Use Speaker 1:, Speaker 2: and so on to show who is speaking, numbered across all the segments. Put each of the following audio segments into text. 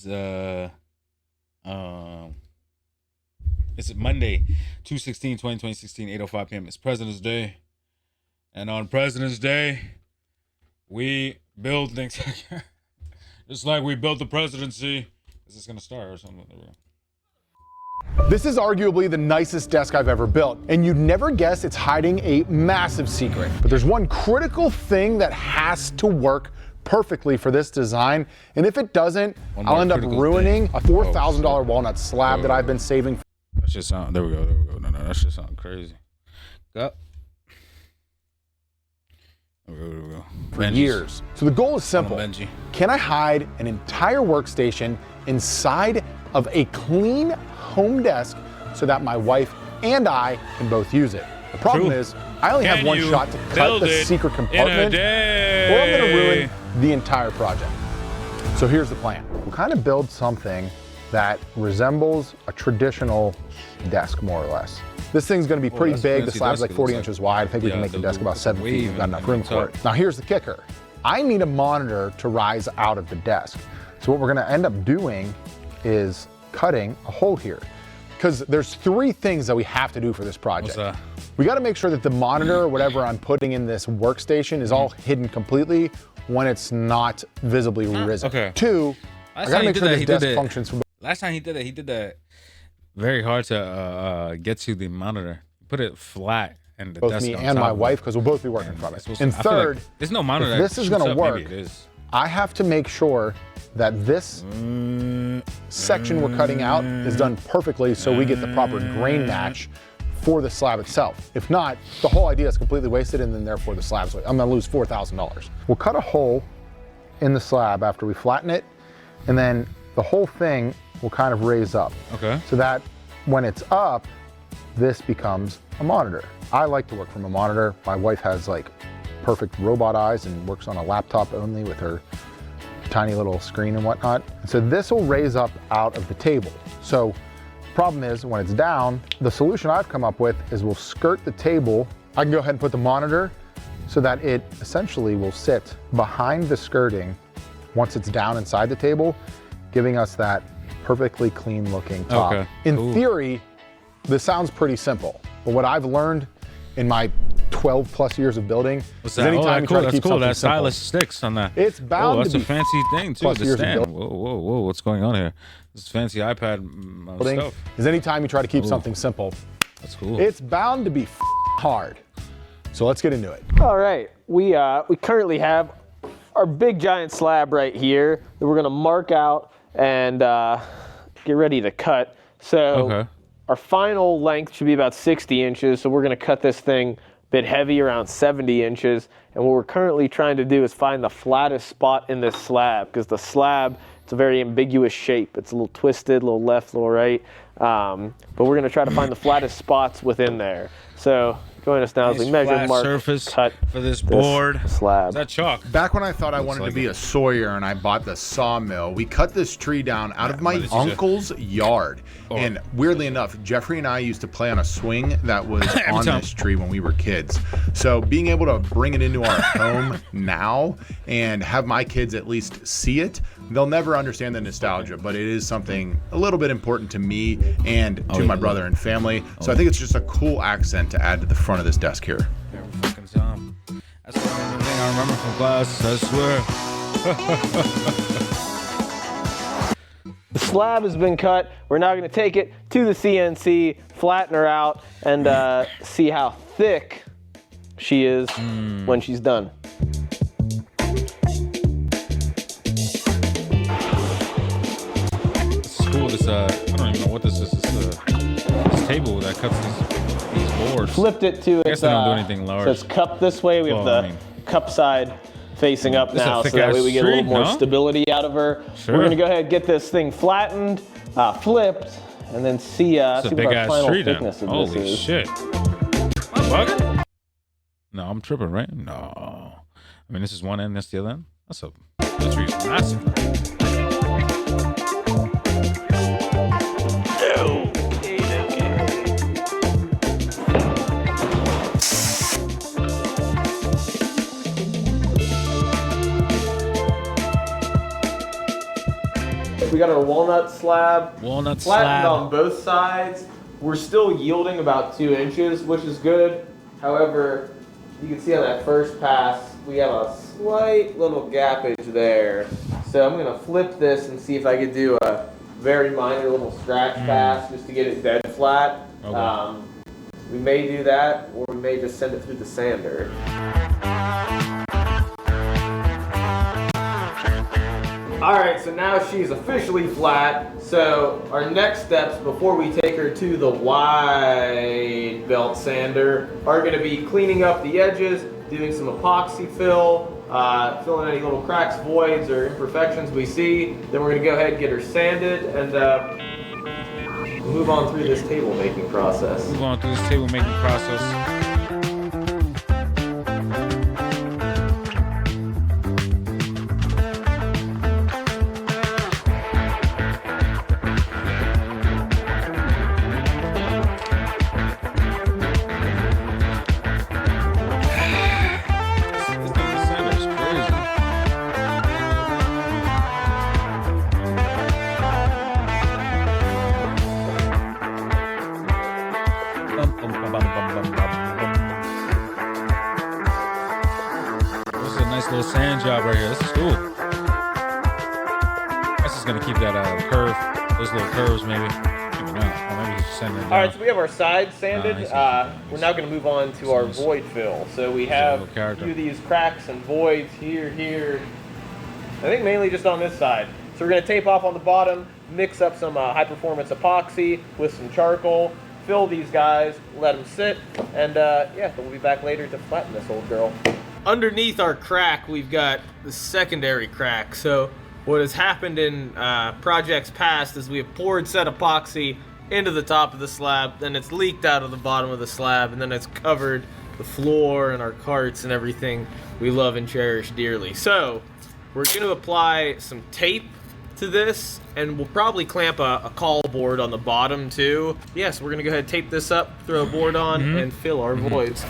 Speaker 1: uh, um, it's Monday, 2/16/2016, 8:05 p.m. It's President's Day, and on President's Day, we build things just like we built the presidency. Is this gonna start or something? There we go.
Speaker 2: This is arguably the nicest desk I've ever built, and you'd never guess it's hiding a massive secret. But there's one critical thing that has to work perfectly for this design, and if it doesn't, I'll end up ruining a $4,000 walnut slab that I've been saving.
Speaker 1: That shit sound. There we go. There we go. No, that shit sound crazy. Go. There we go.
Speaker 2: For years. So the goal is simple. Can I hide an entire workstation inside of a clean home desk so that my wife and I can both use it? The problem is, I only have one shot to cut the secret compartment, or I'm gonna ruin the entire project. So here's the plan. We'll kind of build something that resembles a traditional desk, more or less. This thing's gonna be pretty big. The slab's like 40 inches wide. I think we can make the desk about 7 feet. We've got enough room for it. Now here's the kicker. I need a monitor to rise out of the desk. So what we're gonna end up doing is cutting a hole here, because there's 3 things that we have to do for this project. We got to make sure that the monitor or whatever I'm putting in this workstation is all hidden completely when it's not visibly risen.
Speaker 1: Okay.
Speaker 2: 2, I got to make sure this desk functions.
Speaker 1: Last time he did that very hard to get to the monitor. Put it flat and the
Speaker 2: both
Speaker 1: desk
Speaker 2: me
Speaker 1: on
Speaker 2: and
Speaker 1: top
Speaker 2: my
Speaker 1: of
Speaker 2: wife, because we'll both be working from it. And
Speaker 1: I feel
Speaker 2: third,
Speaker 1: like there's no monitor.
Speaker 2: if this is going to work,
Speaker 1: maybe it is.
Speaker 2: I have to make sure that this section we're cutting out is done perfectly so we get the proper grain match for the slab itself. If not, the whole idea is completely wasted, and then therefore the slab's I'm gonna lose $4,000. We'll cut a hole in the slab after we flatten it, and then the whole thing will kind of raise up.
Speaker 1: Okay.
Speaker 2: So that when it's up, this becomes a monitor. I like to work from a monitor. My wife has like perfect robot eyes and works on a laptop only with her tiny little screen and whatnot. So this will raise up out of the table. So the problem is when it's down, the solution I've come up with is we'll skirt the table. I can go ahead and put the monitor so that it essentially will sit behind the skirting once it's down inside the table, giving us that perfectly clean looking top.
Speaker 1: Okay.
Speaker 2: In theory, this sounds pretty simple, but what I've learned in my 12 plus years of building is anytime you try to keep something
Speaker 1: that
Speaker 2: simple,
Speaker 1: stylish sticks on that.
Speaker 2: it's bound
Speaker 1: that's
Speaker 2: to be
Speaker 1: a fancy thing too.
Speaker 2: plus
Speaker 1: The
Speaker 2: years of
Speaker 1: stand.
Speaker 2: building.
Speaker 1: Whoa! What's going on here? This is fancy iPad stuff.
Speaker 2: Is anytime you try to keep something simple,
Speaker 1: That's cool.
Speaker 2: it's bound to be hard. So let's get into it.
Speaker 3: All right, we currently have our big giant slab right here that we're gonna mark out and get ready to cut. So our final length should be about 60 inches. So we're gonna cut this thing a bit heavy, around 70 inches. And what we're currently trying to do is find the flattest spot in this slab, because the slab, it's a very ambiguous shape. It's a little twisted, a little left, a little right. But we're gonna try to find the flattest spots within there. So join us now as we measure, mark,
Speaker 1: surface
Speaker 3: cut
Speaker 1: for this board.
Speaker 3: slab.
Speaker 1: Is that chalk?
Speaker 4: Back when I thought I wanted to be a sawyer and I bought the sawmill, we cut this tree down out of my uncle's yard. And weirdly enough, Jeffrey and I used to play on a swing that was on this tree when we were kids. So being able to bring it into our home now and have my kids at least see it, they'll never understand the nostalgia, but it is something a little bit important to me and to my brother and family. So I think it's just a cool accent to add to the front of this desk here.
Speaker 1: That's the only thing I remember from class, I swear.
Speaker 3: The slab has been cut. We're now going to take it to the CNC, flatten her out, and see how thick she is when she's done.
Speaker 1: This is cool. This I don't even know what this is. This table that cuts these boards.
Speaker 3: Flipped it to
Speaker 1: I guess they don't do anything large.
Speaker 3: So it's cupped this way. We have the cup side facing up now, so that way we get a little more stability out of her. We're going to go ahead and get this thing flattened, flipped, and then see what our final thickness of this is.
Speaker 1: Holy shit. Am I bugging? No, I'm tripping, right? No. I mean, this is one end, that's the other end. This tree's massive.
Speaker 3: we got our walnut slab.
Speaker 1: Walnut
Speaker 3: flattened
Speaker 1: slab.
Speaker 3: on both sides. We're still yielding about 2 inches, which is good. However, you can see on that first pass, we have a slight little gappage there. So I'm gonna flip this and see if I could do a very minor little scratch pass just to get it dead flat.
Speaker 1: Okay.
Speaker 3: We may do that, or we may just send it through the sander. Alright, so now she's officially flat. So our next steps before we take her to the wide belt sander are going to be cleaning up the edges, doing some epoxy fill, filling any little cracks, voids, or imperfections we see. Then we're going to go ahead and get her sanded and move on through this table making process.
Speaker 1: Move on through this table making process. Little sand job right here. This is cool. This is gonna keep that curve, those little curves maybe. Maybe not. Or maybe just send it down.
Speaker 3: All right, so we have our sides sanded. We're now going to move on to our void fill. So we have a few of these cracks and voids here. I think mainly just on this side. So we're going to tape off on the bottom, mix up some high-performance epoxy with some charcoal, fill these guys, let them sit, and yeah, we'll be back later to flatten this old girl. Underneath our crack, we've got the secondary crack. So what has happened in projects past is we have poured set epoxy into the top of the slab, then it's leaked out of the bottom of the slab, and then it's covered the floor and our carts and everything we love and cherish dearly. So we're going to apply some tape to this, and we'll probably clamp a caul board on the bottom too. Yes, we're going to go ahead and tape this up, throw a board on, and fill our voids.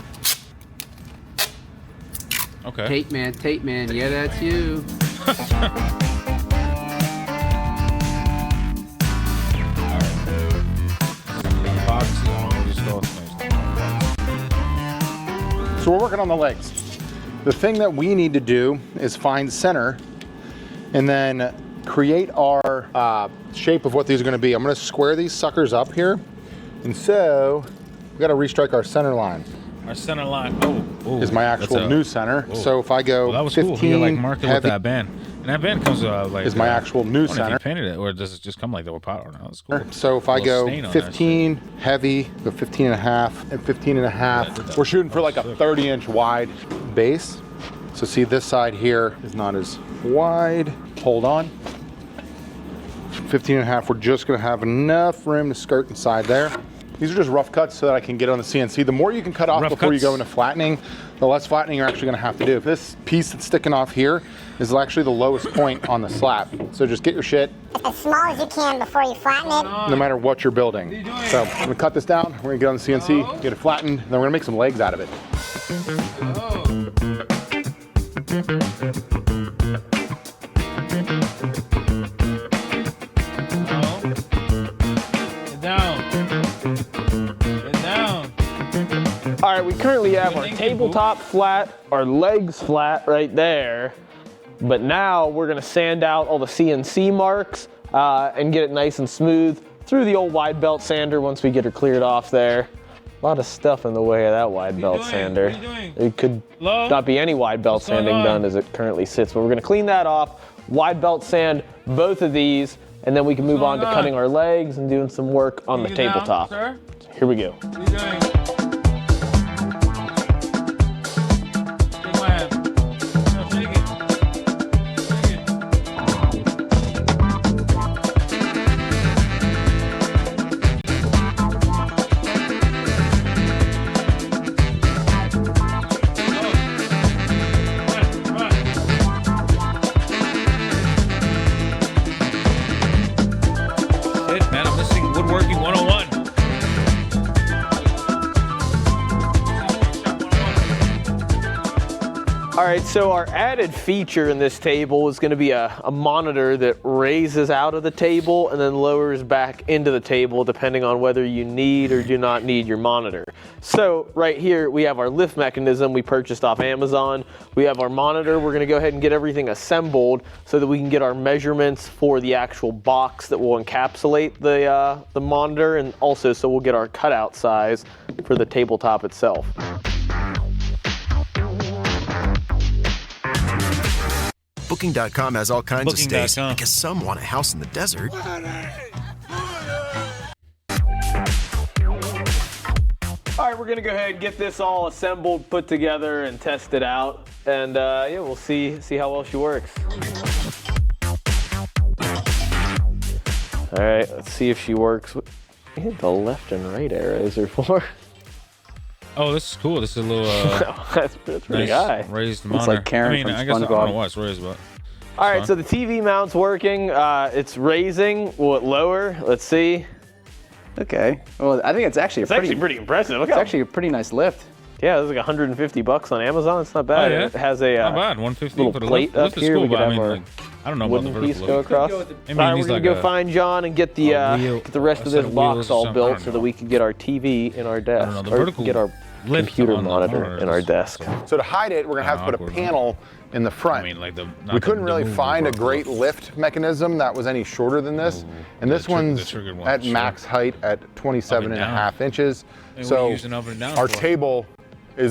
Speaker 1: Okay.
Speaker 5: Tape man, yeah, that's you.
Speaker 2: So we're working on the legs. The thing that we need to do is find center and then create our shape of what these are going to be. I'm going to square these suckers up here. And so we got to restrike our center line.
Speaker 1: Our center line,
Speaker 2: is my actual new center. So if I go
Speaker 1: that was
Speaker 2: 15
Speaker 1: cool. You like marked it
Speaker 2: heavy,
Speaker 1: with that band, and that band comes like
Speaker 2: is my actual new
Speaker 1: I wonder if
Speaker 2: center.
Speaker 1: you painted it, or does it just come like that with powder? No, that's cool.
Speaker 2: So if I go 15 heavy, go 15 and a half, and 15 and a half, we're shooting for like a 30-inch wide base. So see, this side here is not as wide. Hold on. 15 and a half, we're just gonna have enough room to skirt inside there. These are just rough cuts so that I can get on the CNC. The more you can cut off before you go into flattening, the less flattening you're actually gonna have to do. This piece that's sticking off here is actually the lowest point on the slab. So just get your shit
Speaker 6: as small as you can before you flatten it.
Speaker 2: No matter what you're building. So I'm gonna cut this down, we're gonna get on the CNC, get it flattened, then we're gonna make some legs out of it.
Speaker 3: All right, we currently have our tabletop flat, our legs flat right there, but now we're gonna sand out all the CNC marks and get it nice and smooth through the old wide belt sander once we get her cleared off there. A lot of stuff in the way of that wide belt sander. It could not be any wide belt sanding done as it currently sits, but we're gonna clean that off, wide belt sand both of these, and then we can move on to cutting our legs and doing some work on the tabletop. Here we go.
Speaker 1: Woodworking 101.
Speaker 3: All right, so our added feature in this table is going to be a monitor that raises out of the table and then lowers back into the table depending on whether you need or do not need your monitor. So right here we have our lift mechanism we purchased off Amazon. We have our monitor. We're going to go ahead and get everything assembled so that we can get our measurements for the actual box that will encapsulate the monitor, and also so we'll get our cutout size for the tabletop itself.
Speaker 7: Booking.com has all kinds of stays because some want a house in the desert.
Speaker 3: All right, we're gonna go ahead and get this all assembled, put together, and test it out. And yeah, we'll see how well she works. All right, let's see if she works. What the left and right arrows are for?
Speaker 1: Oh, this is cool. This is a little
Speaker 3: that's pretty
Speaker 1: nice
Speaker 3: high.
Speaker 1: Raised
Speaker 8: It's
Speaker 1: monitor.
Speaker 8: like Karen
Speaker 1: I mean,
Speaker 8: from
Speaker 1: I guess I don't
Speaker 8: SpongeBob.
Speaker 1: know why it's raised, but
Speaker 3: All right, so the TV mount's working. It's raising. Will it lower? Let's see.
Speaker 8: Okay. Well, I think it's actually
Speaker 3: It's actually pretty impressive. Look
Speaker 8: It's
Speaker 3: how,
Speaker 8: actually a pretty nice lift.
Speaker 3: yeah, this is like $150 on Amazon. It's not bad.
Speaker 1: Oh, yeah?
Speaker 3: It has a
Speaker 1: not bad. 150
Speaker 3: little
Speaker 1: for the
Speaker 3: plate
Speaker 1: lift.
Speaker 3: up
Speaker 1: Lift is
Speaker 3: here.
Speaker 1: cool,
Speaker 3: We could
Speaker 1: but I
Speaker 3: have
Speaker 1: mean,
Speaker 3: our
Speaker 1: like, I don't know about the
Speaker 3: wooden piece
Speaker 1: vertical
Speaker 3: go
Speaker 1: lift.
Speaker 3: across.
Speaker 1: I
Speaker 3: All
Speaker 1: mean,
Speaker 3: right, we're
Speaker 1: he's
Speaker 3: gonna
Speaker 1: like
Speaker 3: go
Speaker 1: a-
Speaker 3: find John and get the
Speaker 1: wheel-
Speaker 3: get the rest
Speaker 1: a
Speaker 3: of
Speaker 1: set
Speaker 3: this
Speaker 1: of
Speaker 3: box
Speaker 1: wheels or
Speaker 3: all
Speaker 1: something. I
Speaker 3: built
Speaker 1: don't
Speaker 3: so that
Speaker 1: know.
Speaker 3: we can get our TV in our desk,
Speaker 1: know, the
Speaker 3: or
Speaker 1: vertical
Speaker 3: get our
Speaker 1: lift
Speaker 3: computer
Speaker 1: on the
Speaker 3: monitor
Speaker 1: monitor
Speaker 3: in our
Speaker 1: is-
Speaker 3: desk.
Speaker 2: So to hide it, we're gonna have to put a
Speaker 1: Awkward.
Speaker 2: panel in the front.
Speaker 1: I mean, like the
Speaker 2: We couldn't really find a great lift mechanism that was any shorter than this. And this
Speaker 1: the
Speaker 2: one's
Speaker 1: triggered one,
Speaker 2: at
Speaker 1: sure.
Speaker 2: max height at 27 and a
Speaker 1: down.
Speaker 2: half inches.
Speaker 1: Hey, what are
Speaker 2: So
Speaker 1: you using up and down
Speaker 2: our
Speaker 1: for?
Speaker 2: table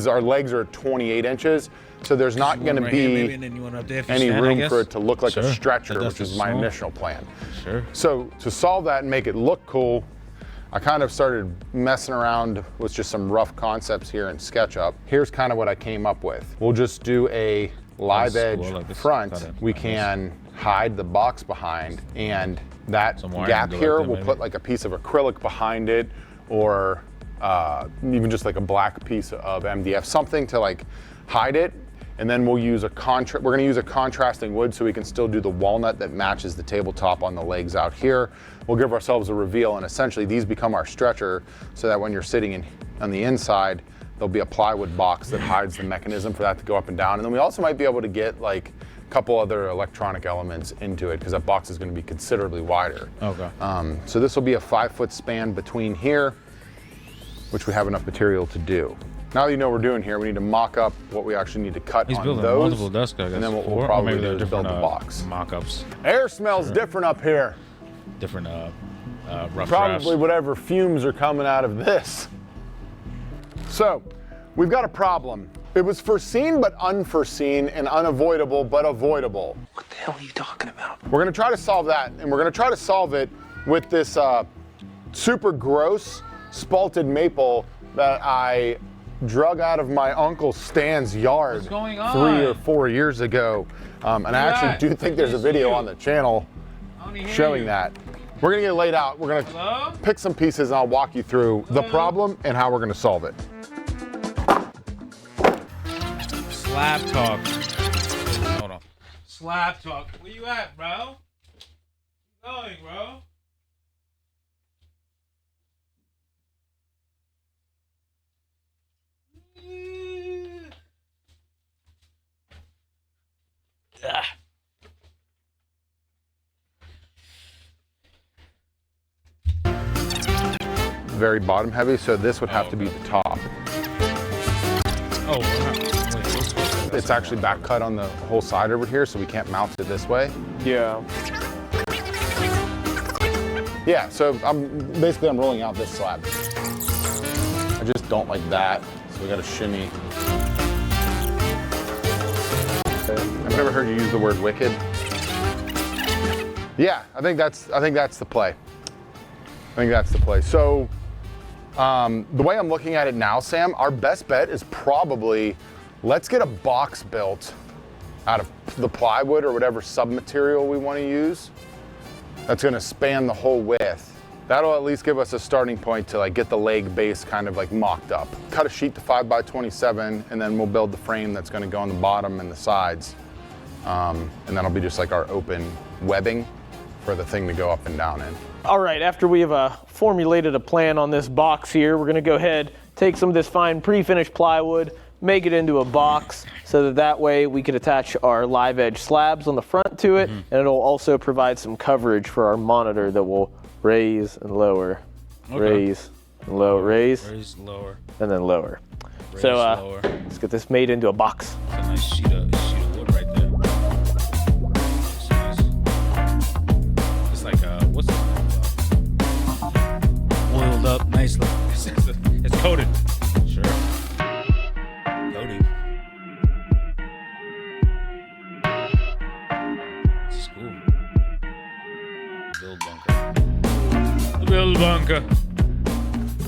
Speaker 2: our legs are 28 inches. So there's not gonna
Speaker 1: Right here, maybe,
Speaker 2: be
Speaker 1: and then you want up there if you
Speaker 2: any
Speaker 1: stand, I
Speaker 2: room
Speaker 1: guess?
Speaker 2: for it to look like
Speaker 1: Sure.
Speaker 2: a stretcher,
Speaker 1: The
Speaker 2: which
Speaker 1: desk
Speaker 2: is
Speaker 1: is
Speaker 2: my
Speaker 1: small.
Speaker 2: initial plan.
Speaker 1: Sure.
Speaker 2: So to solve that and make it look cool, I kind of started messing around with just some rough concepts here in SketchUp. Here's kind of what I came up with. We'll just do a live
Speaker 1: Nice.
Speaker 2: edge
Speaker 1: Cool, I like this.
Speaker 2: front.
Speaker 1: Got it.
Speaker 2: We
Speaker 1: Nice.
Speaker 2: can hide the box behind, and that
Speaker 1: Some wiring
Speaker 2: gap
Speaker 1: to go
Speaker 2: here,
Speaker 1: right there,
Speaker 2: we'll
Speaker 1: maybe.
Speaker 2: put like a piece of acrylic behind it, or even just like a black piece of MDF, something to like hide it. And then we'll use we're gonna use a contrasting wood so we can still do the walnut that matches the tabletop on the legs out here. We'll give ourselves a reveal, and essentially these become our stretcher so that when you're sitting on the inside, there'll be a plywood box that hides the mechanism for that to go up and down. And then we also might be able to get like a couple other electronic elements into it because that box is gonna be considerably wider.
Speaker 1: Okay.
Speaker 2: So this will be a 5-foot span between here, which we have enough material to do. Now that you know what we're doing here, we need to mock up what we actually need to cut
Speaker 1: He's
Speaker 2: on
Speaker 1: building
Speaker 2: those.
Speaker 1: multiple desks, I guess.
Speaker 2: And then what
Speaker 1: Or
Speaker 2: we'll probably
Speaker 1: maybe
Speaker 2: do
Speaker 1: they're
Speaker 2: is build
Speaker 1: different,
Speaker 2: the box.
Speaker 1: mock-ups,
Speaker 2: Air smells different up here.
Speaker 1: different rough
Speaker 2: Probably
Speaker 1: drafts.
Speaker 2: whatever fumes are coming out of this. So, we've got a problem. It was foreseen but unforeseen, and unavoidable but avoidable.
Speaker 7: What the hell are you talking about?
Speaker 2: We're gonna try to solve that, and we're gonna try to solve it with this super gross spalted maple that I drug out of my Uncle Stan's yard
Speaker 1: What's going on?
Speaker 2: 3 or 4 years ago. And I actually do think there's a video on the channel showing that. We're gonna get it laid out. We're gonna pick some pieces and I'll walk you through the problem and how we're gonna solve it.
Speaker 1: Slab talk. Hold on. Slab talk. Where you at, bro? Where you going, bro?
Speaker 2: Very bottom heavy, so this would have to be the top.
Speaker 1: Oh, wait,
Speaker 2: It's actually back cut on the whole side over here, so we can't mount it this way.
Speaker 3: Yeah.
Speaker 2: Yeah, so I'm rolling out this slab. I just don't like that, so we gotta shimmy. I've never heard you use the word wicked. Yeah, I think that's the play. I think that's the play. So the way I'm looking at it now, Sam, our best bet is probably let's get a box built out of the plywood or whatever submaterial we want to use. That's going to span the whole width. That'll at least give us a starting point to like get the leg base kind of like mocked up. Cut a sheet to 5x27, and then we'll build the frame that's going to go on the bottom and the sides. And that'll be just like our open webbing for the thing to go up and down in.
Speaker 3: All right, after we have formulated a plan on this box here, we're gonna go ahead, take some of this fine pre-finished plywood, make it into a box so that way we could attach our live edge slabs on the front to it, and it'll also provide some coverage for our monitor that will raise and lower, raise and lower, raise,
Speaker 1: lower,
Speaker 3: and then lower.
Speaker 1: Raise,
Speaker 3: so
Speaker 1: lower.
Speaker 3: Let's get this made into a box.
Speaker 1: That's a nice sheet of wood right there. It's nice. It's like what's it? Oiled up nicely. It's coated. Sure. Coating. This is cool. Build bunker. Build bunker.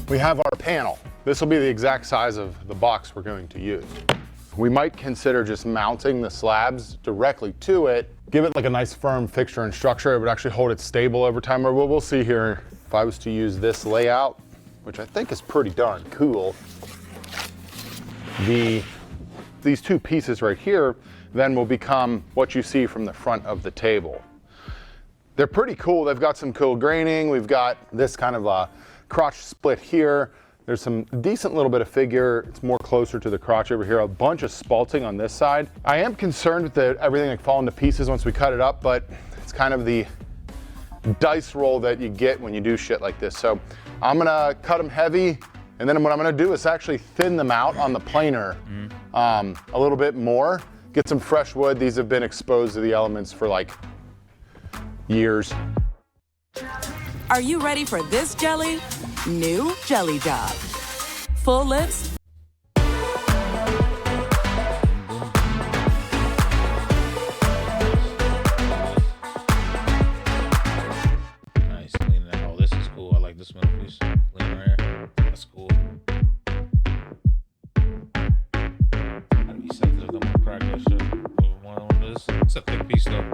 Speaker 2: We have our panel. This will be the exact size of the box we're going to use. We might consider just mounting the slabs directly to it, give it like a nice firm fixture and structure. It would actually hold it stable over time, or we'll see here. If I was to use this layout, which I think is pretty darn cool, these two pieces right here then will become what you see from the front of the table. They're pretty cool. They've got some cool graining. We've got this kind of a crotch split here. There's some decent little bit of figure. It's more closer to the crotch over here. A bunch of spalting on this side. I am concerned with everything like falling to pieces once we cut it up, but it's kind of the dice roll that you get when you do shit like this. So I'm gonna cut them heavy, and then what I'm gonna do is actually thin them out on the planer a little bit more. Get some fresh wood. These have been exposed to the elements for like years.
Speaker 9: Are you ready for this jelly? New Jelly Job. Full lips.
Speaker 1: Nice, clean that. Oh, this is cool. I like this one piece. Clean right here. That's cool. Gotta be sensitive. I'm gonna crack that shit. One of this. It's a thick piece though.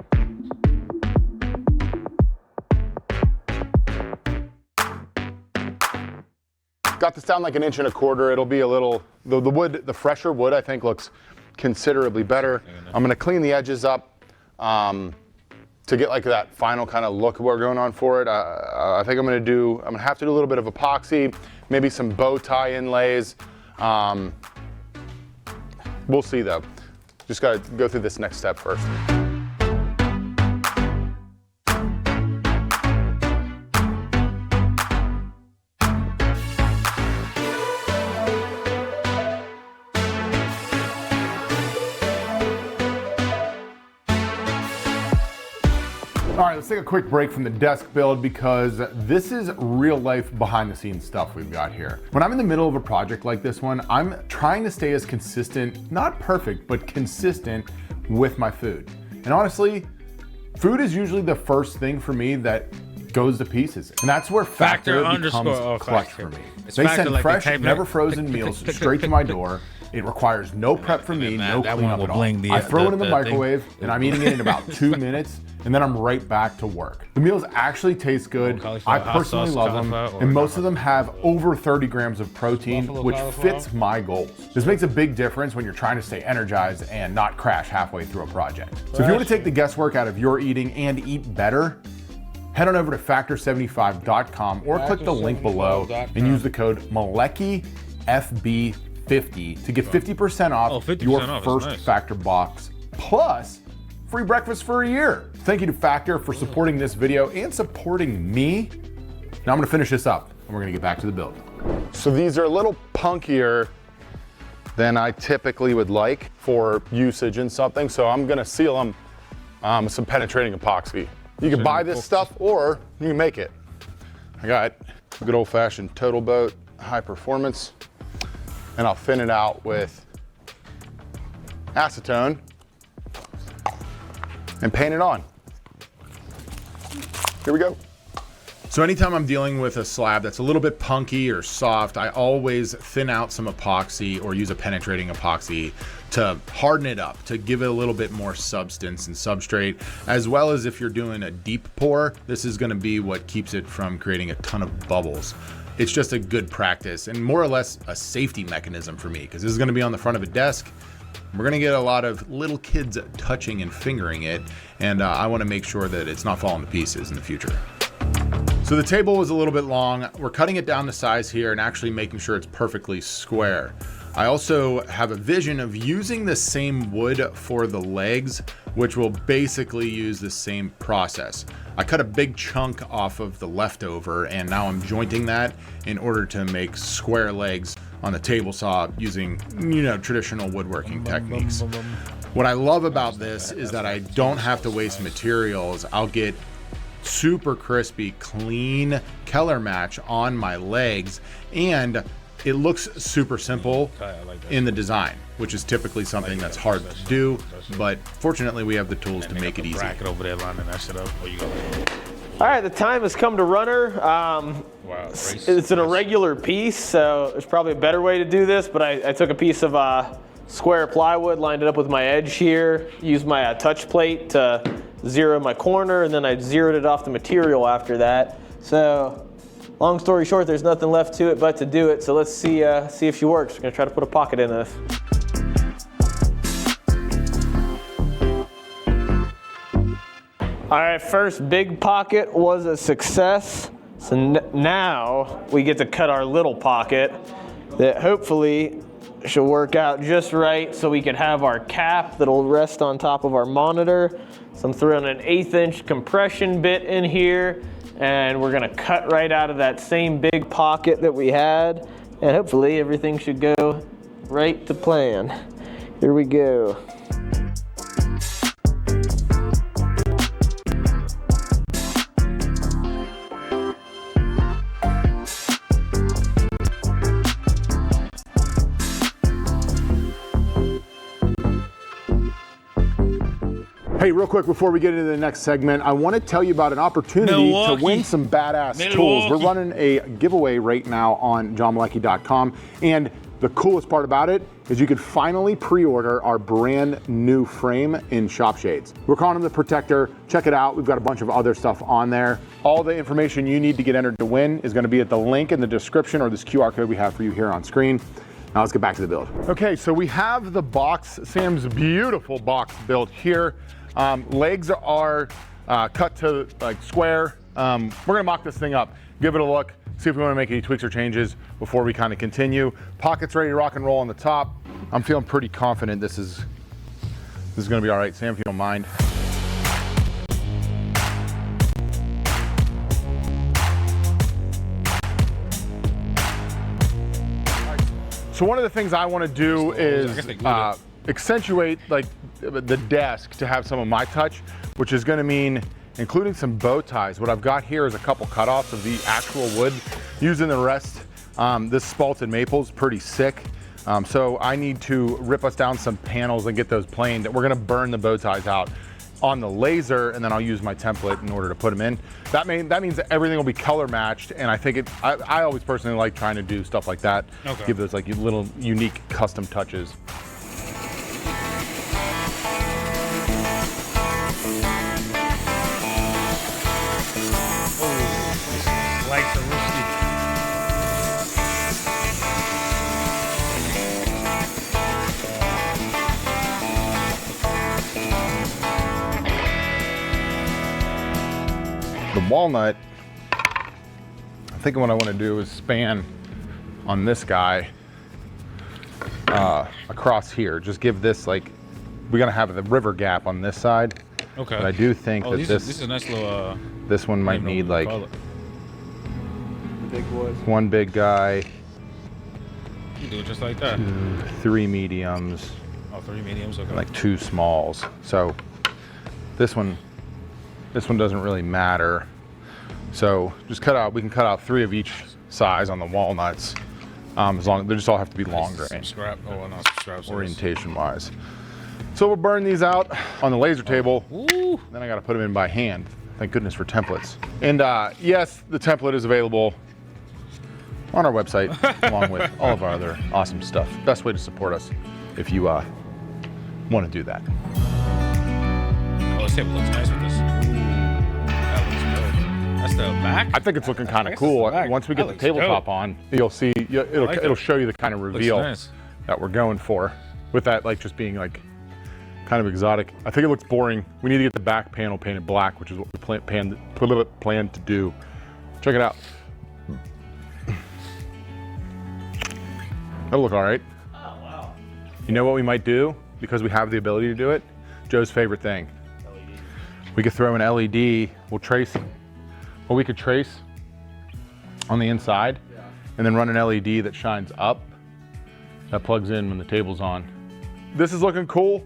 Speaker 2: Got this down like 1 1/4 inches. It'll be a little, the wood, the fresher wood I think looks considerably better. I'm gonna clean the edges up to get like that final kind of look we're going on for it. I think I'm gonna have to do a little bit of epoxy, maybe some bow tie inlays. We'll see though. Just gotta go through this next step first. All right, let's take a quick break from the desk build because this is real life behind the scenes stuff we've got here. When I'm in the middle of a project like this one, I'm trying to stay as consistent, not perfect, but consistent with my food. And honestly, food is usually the first thing for me that goes to pieces. And that's where Factor becomes clutch for me. They send fresh, never frozen meals straight to my door. It requires no prep for me, no cleanup at all. I throw it in the microwave and I'm eating it in about 2 minutes, and then I'm right back to work. The meals actually taste good. I personally love them, and most of them have over 30 grams of protein, which fits my goals. This makes a big difference when you're trying to stay energized and not crash halfway through a project. So if you want to take the guesswork out of your eating and eat better, head on over to factor75.com or click the link below and use the code MALECKIFB50 to get 50% off your first Factor box, plus free breakfast for a year. Thank you to Factor for supporting this video and supporting me. Now I'm gonna finish this up and we're gonna get back to the build. So these are a little punkier than I typically would like for usage in something. So I'm gonna seal them with some penetrating epoxy. You can buy this stuff or you can make it. I got a good old fashioned Total Boat high performance, and I'll thin it out with acetone and paint it on. Here we go.
Speaker 4: So anytime I'm dealing with a slab that's a little bit punky or soft, I always thin out some epoxy or use a penetrating epoxy to harden it up, to give it a little bit more substance and substrate, as well as if you're doing a deep pour, this is gonna be what keeps it from creating a ton of bubbles. It's just a good practice and more or less a safety mechanism for me, because this is gonna be on the front of a desk. We're gonna get a lot of little kids touching and fingering it, and I wanna make sure that it's not falling to pieces in the future. So the table was a little bit long. We're cutting it down to size here and actually making sure it's perfectly square. I also have a vision of using the same wood for the legs, which will basically use the same process. I cut a big chunk off of the leftover, and now I'm jointing that in order to make square legs on the table saw using, traditional woodworking techniques. What I love about this is that I don't have to waste materials. I'll get super crispy, clean Keller match on my legs, and it looks super simple in the design, which is typically something that's hard to do, but fortunately we have the tools to make it easy.
Speaker 3: All right, the time has come to runner. It's an irregular piece, so there's probably a better way to do this, but I took a piece of square plywood, lined it up with my edge here, used my touch plate to zero my corner, and then I zeroed it off the material after that. So long story short, there's nothing left to it but to do it. So let's see if she works. We're gonna try to put a pocket in this. All right, first big pocket was a success. So now we get to cut our little pocket that hopefully should work out just right so we can have our cap that'll rest on top of our monitor. So I'm throwing an 1/8 inch compression bit in here, and we're gonna cut right out of that same big pocket that we had, and hopefully everything should go right to plan. Here we go.
Speaker 2: Hey, real quick before we get into the next segment, I want to tell you about an opportunity to win some badass tools. We're running a giveaway right now on johnmalecki.com, and the coolest part about it is you could finally pre-order our brand new frame in Shop Shades. We're calling them the Protector. Check it out. We've got a bunch of other stuff on there. All the information you need to get entered to win is going to be at the link in the description or this QR code we have for you here on screen. Now let's get back to the build. Okay, so we have the box, Sam's beautiful box built here. Legs are cut to like square. We're gonna mock this thing up, give it a look, see if we wanna make any tweaks or changes before we kind of continue. Pockets ready to rock and roll on the top. I'm feeling pretty confident this is gonna be all right. Sam, if you don't mind. So one of the things I wanna do is accentuate like the desk to have some of my touch, which is going to mean including some bow ties. What I've got here is a couple cutoffs of the actual wood, using the rest. This spalted maple is pretty sick, so I need to rip us down some panels and get those planed. We're going to burn the bow ties out on the laser, and then I'll use my template in order to put them in. That means that everything will be color matched, and I think I always personally like trying to do stuff like that. Okay. Give those like little unique custom touches. The walnut, I'm thinking what I want to do is span on this guy across here. Just give this like, we're gonna have the river gap on this side. Okay. But I do think that this is a nice little. This one might need like big one big guy. You do it just like that. 2, 3 mediums. Oh, 3 mediums. Okay. Like 2 smalls. So this one doesn't really matter. So just we can cut out 3 of each size on the walnuts. As long as they just all have to be longer. Scrap. Oh, no, scraps. Orientation wise. So we'll burn these out on the laser table. Ooh. Then I got to put them in by hand. Thank goodness for templates. And yes, the template is available on our website, along with all of our other awesome stuff. Best way to support us if you want to do that.
Speaker 1: Oh, this table looks nice with this. That looks good. That's the back?
Speaker 2: I think it's looking kind of cool. Once we get the tabletop on, you'll see, it'll show you the kind of reveal that we're going for. With that, like just being like kind of exotic. I think it looks boring. We need to get the back panel painted black, which is what we plan to do. Check it out. That'll look all right. You know what we might do? Because we have the ability to do it, Joe's favorite thing. We could throw an LED, we'll trace, well, we could trace on the inside and then run an LED that shines up, that plugs in when the table's on. This is looking cool.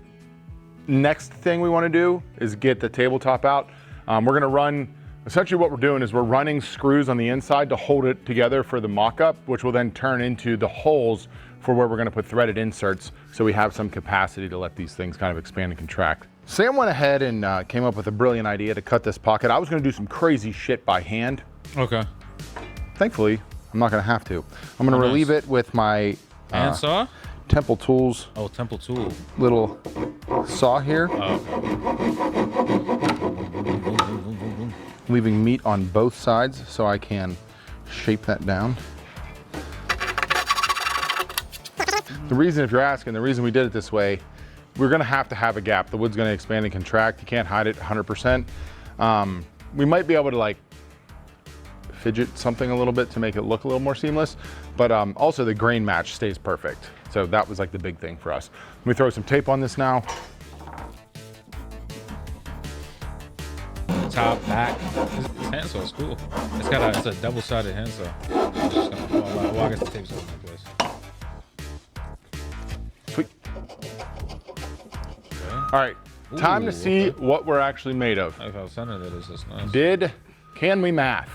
Speaker 2: Next thing we want to do is get the tabletop out. We're going to run, essentially what we're doing is we're running screws on the inside to hold it together for the mock-up, which will then turn into the holes for where we're going to put threaded inserts, so we have some capacity to let these things kind of expand and contract. Sam went ahead and came up with a brilliant idea to cut this pocket. I was going to do some crazy shit by hand.
Speaker 1: Okay.
Speaker 2: Thankfully, I'm not going to have to. I'm going to relieve it with my
Speaker 1: handsaw?
Speaker 2: Temple Tools.
Speaker 1: Oh, Temple Tool.
Speaker 2: Little saw here. Leaving meat on both sides so I can shape that down. The reason, if you're asking, the reason we did it this way, we're gonna have to have a gap. The wood's gonna expand and contract. You can't hide it 100%. We might be able to like fidget something a little bit to make it look a little more seamless, but also the grain match stays perfect. So that was like the big thing for us. Let me throw some tape on this now.
Speaker 1: Top, back. This handsaw is cool. It's a double-sided handsaw. It's just gonna fall out. Well, I guess the tape's all in place.
Speaker 2: Sweet. All right, time to see what we're actually made of.
Speaker 1: If I was center, that is just nice.
Speaker 2: Can we math?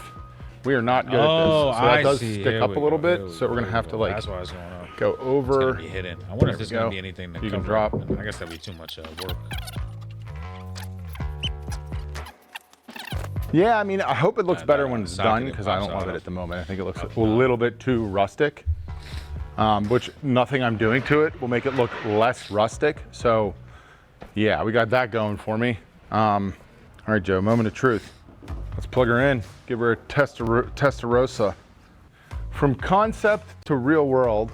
Speaker 2: We are not good at this. So that does stick up a little bit, so we're gonna have to like
Speaker 1: That's why it's going up.
Speaker 2: go over.
Speaker 1: It's gonna be hidden. I wonder if there's gonna be anything that
Speaker 2: you can
Speaker 1: cover
Speaker 2: drop.
Speaker 1: it. I guess that'd be too much work.
Speaker 2: Yeah, I mean, I hope it looks better when it's done, because I don't love it at the moment. I think it looks a little bit too rustic, which nothing I'm doing to it will make it look less rustic. So yeah, we got that going for me. All right, Joe, moment of truth. Let's plug her in, give her a Testarossa. From concept to real world,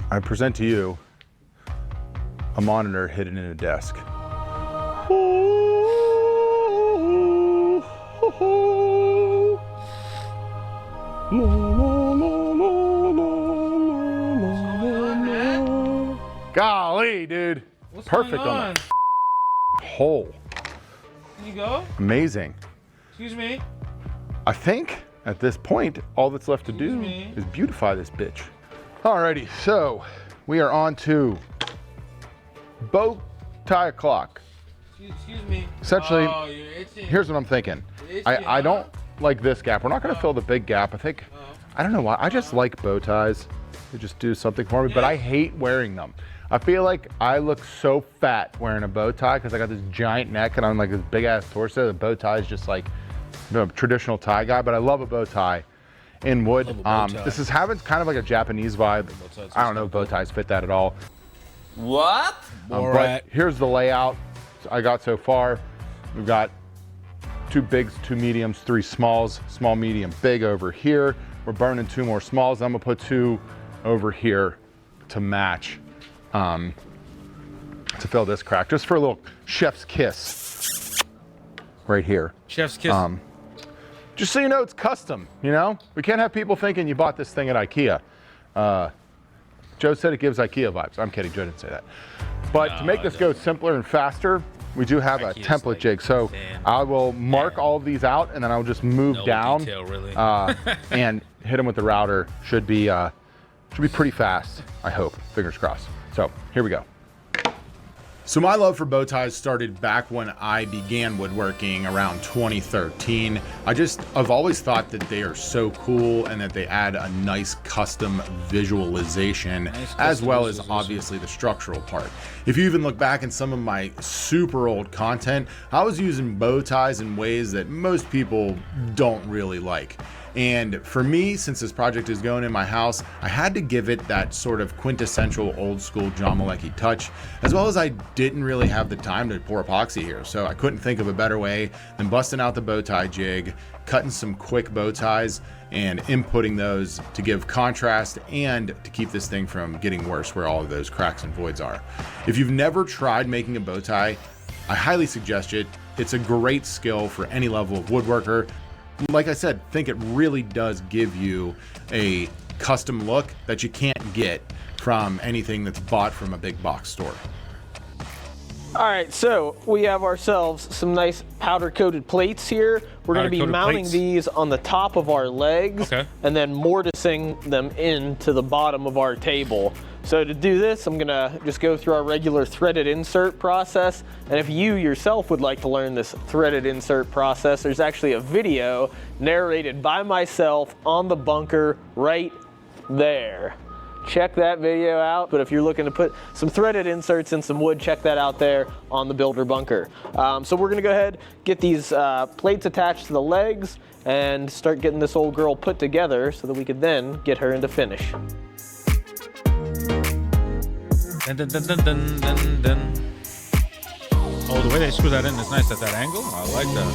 Speaker 2: I present to you a monitor hidden in a desk. Golly, dude.
Speaker 1: What's
Speaker 2: perfect
Speaker 1: going on?
Speaker 2: the hole.
Speaker 1: Can you go?
Speaker 2: Amazing.
Speaker 1: Excuse me.
Speaker 2: I think at this point, all that's left to do is beautify this bitch. Alrighty, so we are on bow tie o'clock.
Speaker 1: Excuse me.
Speaker 2: Essentially,
Speaker 1: Oh, you're itching.
Speaker 2: here's what I'm thinking. I don't like this gap. We're not gonna fill the big gap. I think, I don't know why, I just like bow ties. They just do something for me, but I hate wearing them. I feel like I look so fat wearing a bow tie because I got this giant neck and I'm like this big ass torso. The bow tie is just like, you know, traditional tie guy, but I love a bow tie in wood. This is having kind of like a Japanese vibe. I don't know if bow ties fit that at all.
Speaker 1: What?
Speaker 2: But here's the layout I got so far. We've got 2 bigs, 2 mediums, 3 smalls, small, medium, big over here. We're burning 2 more smalls. I'm gonna put 2 over here to match, to fill this crack, just for a little chef's kiss right here.
Speaker 1: Chef's kiss.
Speaker 2: Just so you know, it's custom, you know? We can't have people thinking you bought this thing at IKEA. Joe said it gives IKEA vibes. I'm kidding, Joe didn't say that. But to make this go simpler and faster, we do have a template jig. So I will mark all of these out and then I'll just move down
Speaker 1: detail, really.
Speaker 2: and hit them with the router. Should be pretty fast, I hope, fingers crossed. So here we go.
Speaker 4: So my love for bow ties started back when I began woodworking around 2013. I've always thought that they are so cool and that they add a nice custom visualization, as well as obviously the structural part. If you even look back in some of my super old content, I was using bow ties in ways that most people don't really like. And for me, since this project is going in my house, I had to give it that sort of quintessential old school John Malecki touch, as well as I didn't really have the time to pour epoxy here. So I couldn't think of a better way than busting out the bow tie jig, cutting some quick bow ties, and inputting those to give contrast and to keep this thing from getting worse where all of those cracks and voids are. If you've never tried making a bow tie, I highly suggest it. It's a great skill for any level of woodworker. Like I said, think it really does give you a custom look that you can't get from anything that's bought from a big box store.
Speaker 3: All right, so we have ourselves some nice powder-coated plates here. We're going to be mounting these on the top of our legs and then mortising them into the bottom of our table. So to do this, I'm going to just go through our regular threaded insert process. And if you yourself would like to learn this threaded insert process, there's actually a video narrated by myself on the bunker right there. Check that video out, but if you're looking to put some threaded inserts in some wood, check that out there on the Builder Bunker. So we're gonna go ahead, get these plates attached to the legs and start getting this old girl put together so that we could then get her into finish.
Speaker 1: Dun, dun, dun, dun, dun, dun, dun. Oh, the way they screw that in is nice at that angle. I like that.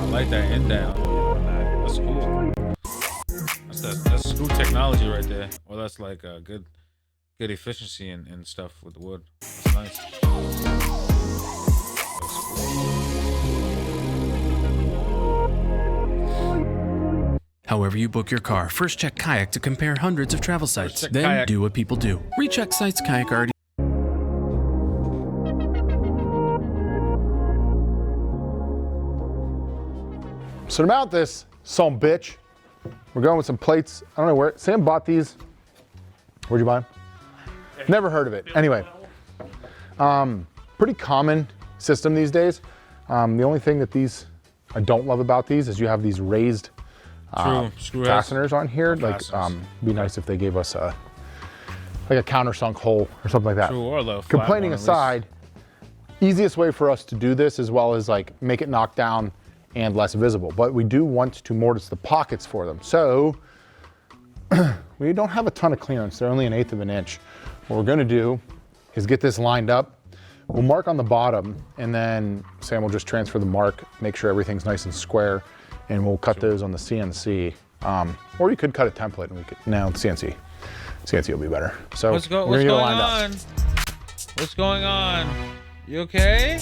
Speaker 1: I like that end down. That's cool. That's screw technology right there. Well, that's like a good efficiency and stuff with the wood. That's nice. That's
Speaker 10: cool. However you book your car, first check Kayak to compare hundreds of travel sites. Then Kayak. Do what people do. Recheck sites Kayak already.
Speaker 2: So to mount this some bitch, we're going with some plates. I don't know where. Sam bought these. Where'd you buy them? Never heard of it. Anyway, pretty common system these days. The only thing that I don't love about these is you have these raised fasteners on here. Like, be nice if they gave us like a countersunk hole or something like that.
Speaker 1: True, or a low flat
Speaker 2: Complaining aside, easiest way for us to do this, as well as like make it knock down and less visible, but we do want to mortise the pockets for them. So we don't have a ton of clearance. They're only 1/8 of an inch. What we're gonna do is get this lined up. We'll mark on the bottom, and then Sam will just transfer the mark, make sure everything's nice and square, and we'll cut those on the CNC. Or you could cut a template and we could, no, CNC. CNC will be better. So
Speaker 1: what's going on? What's going on? You okay?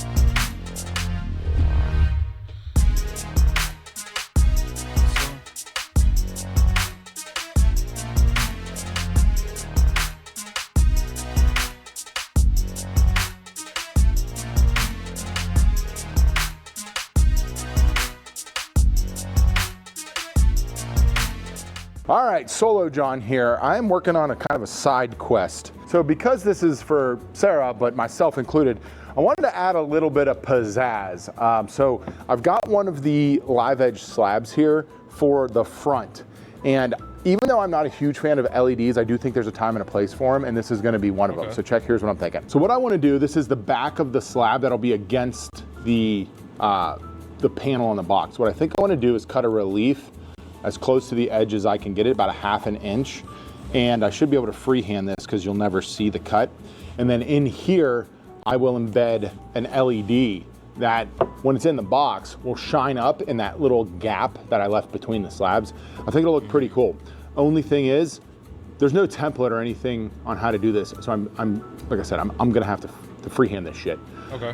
Speaker 2: All right, Solo John here. I'm working on a kind of a side quest. So because this is for Sarah, but myself included, I wanted to add a little bit of pizzazz. So I've got one of the live edge slabs here for the front. And even though I'm not a huge fan of LEDs, I do think there's a time and a place for them, and this is gonna be one of them. So here's what I'm thinking. So what I wanna do, this is the back of the slab that'll be against the panel on the box. What I think I wanna do is cut a relief as close to the edge as I can get it, about 1/2 inch. And I should be able to freehand this because you'll never see the cut. And then in here, I will embed an LED that when it's in the box will shine up in that little gap that I left between the slabs. I think it'll look pretty cool. Only thing is, there's no template or anything on how to do this. So I'm like I said, I'm gonna have to freehand this shit.
Speaker 1: Okay.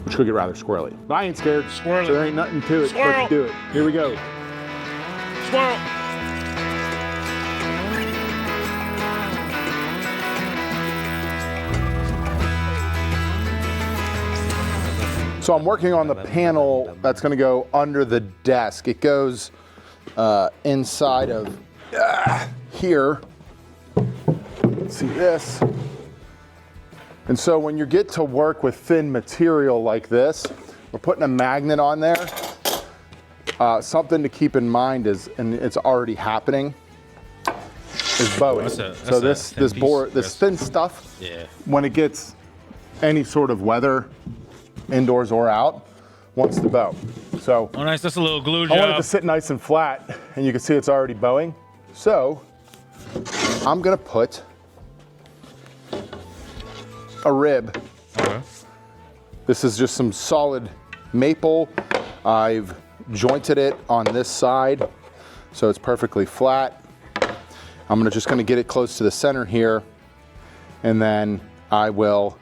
Speaker 2: Which could get rather squirrely. But I ain't scared.
Speaker 1: Squirrely.
Speaker 2: So there ain't nothing to it. Let's do it. Here we go.
Speaker 1: Squirrel.
Speaker 2: So I'm working on the panel that's gonna go under the desk. It goes inside of here. Let's see this. And so when you get to work with thin material like this, we're putting a magnet on there. Something to keep in mind is, and it's already happening, is bowing. So this thin stuff, when it gets any sort of weather, indoors or out, wants to bow. So
Speaker 1: oh, nice. That's a little glue job.
Speaker 2: I want it to sit nice and flat, and you can see it's already bowing. So I'm gonna put a rib.
Speaker 1: Okay.
Speaker 2: This is just some solid maple. I've jointed it on this side so it's perfectly flat. I'm just gonna get it close to the center here, and then I will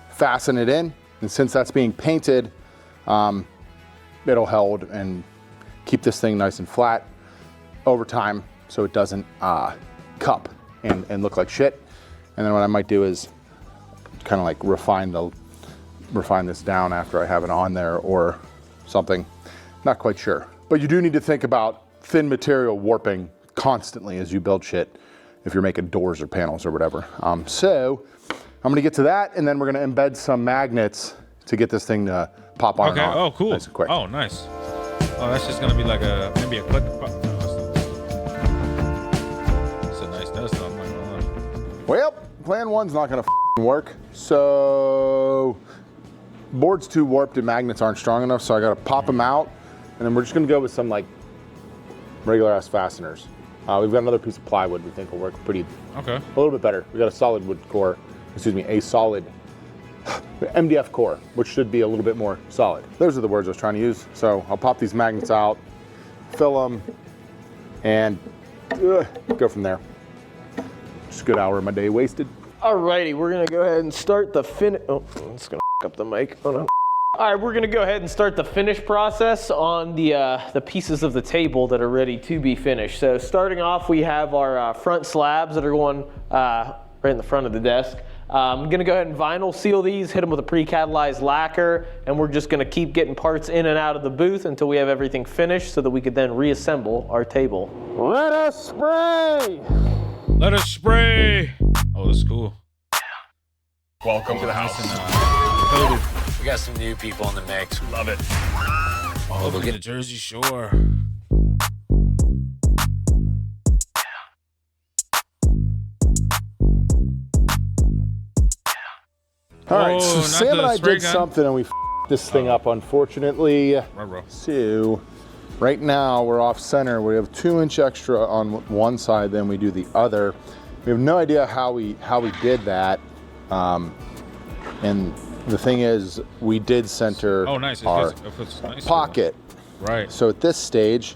Speaker 2: fasten it in. And since that's being painted, it'll hold and keep this thing nice and flat over time so it doesn't cup and look like shit. And then what I might do is kind of like refine this down after I have it on there or something. Not quite sure. But you do need to think about thin material warping constantly as you build shit if you're making doors or panels or whatever. So I'm gonna get to that, and then we're gonna embed some magnets to get this thing to pop on and off.
Speaker 1: Oh, cool.
Speaker 2: Nice and quick.
Speaker 1: Oh, nice. Oh, that's just gonna be like maybe a click. It's a nice dust on my lawn.
Speaker 2: Well, plan one's not gonna work. So board's too warped and magnets aren't strong enough, so I gotta pop them out, and then we're just gonna go with some like regular ass fasteners. We've got another piece of plywood we think will work pretty, a little bit better. We got a solid wood core, a solid MDF core, which should be a little bit more solid. Those are the words I was trying to use. So I'll pop these magnets out, fill them, and go from there. Just a good hour of my day wasted.
Speaker 3: Alrighty, we're gonna go ahead and start the finish. Oh, it's gonna up the mic. Oh no. All right, we're gonna go ahead and start the finish process on the pieces of the table that are ready to be finished. So starting off, we have our front slabs that are going right in the front of the desk. I'm gonna go ahead and vinyl seal these, hit them with a pre-catalyzed lacquer, and we're just gonna keep getting parts in and out of the booth until we have everything finished so that we could then reassemble our table. Let us spray!
Speaker 1: Let us spray! Oh, that's cool.
Speaker 11: Welcome to the house. We got some new people in the mix. Love it.
Speaker 1: Oh, look at the Jersey Shore.
Speaker 2: All right, so Sam and I did something and we f***ed this thing up, unfortunately. So right now we're off center. We have 2 inch extra on one side, then we do the other. We have no idea how we did that. And the thing is, we did center our pocket.
Speaker 1: Right.
Speaker 2: So at this stage,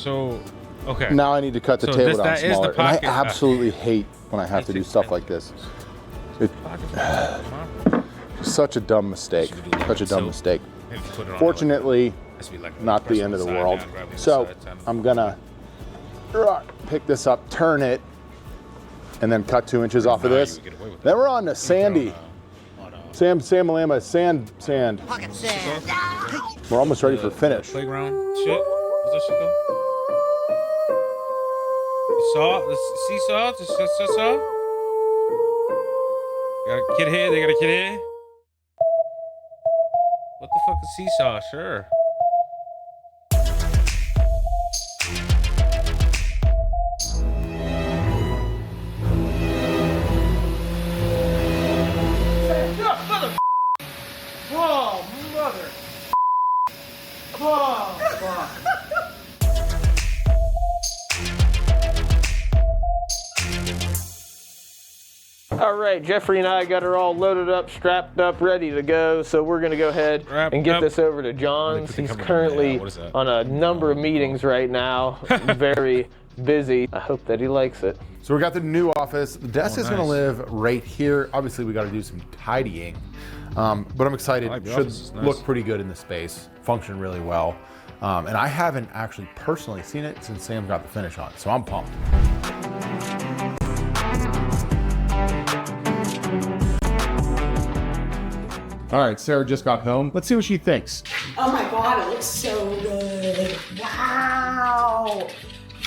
Speaker 1: okay.
Speaker 2: Now I need to cut the table down smaller. And I
Speaker 1: pocket.
Speaker 2: absolutely hate when I have to do stuff like this. Such a dumb mistake. Such a dumb mistake. Fortunately, not the end of the world. So I'm gonna pick this up, turn it, and then cut 2 inches off of this. Then we're on to Sandy. Sam Malama, sand.
Speaker 6: Pocket sand.
Speaker 2: We're almost ready for finish.
Speaker 1: Playground shit. What's that shit called? The seesaw? The seesaw? Got a kid here, they got a kid here. What the fuck is seesaw? Sure.
Speaker 3: Oh, mother. Oh, fuck. All right, Jeffrey and I got her all loaded up, strapped up, ready to go. So we're gonna go ahead and get this over to John's. He's currently on a number of meetings right now, very busy. I hope that he likes it.
Speaker 2: So we got the new office. The desk is gonna live right here. Obviously, we got to do some tidying, but I'm excited. It should look pretty good in the space, function really well. And I haven't actually personally seen it since Sam got the finish on, so I'm pumped. All right, Sarah just got home. Let's see what she thinks.
Speaker 12: Oh my God, it looks so good. Wow.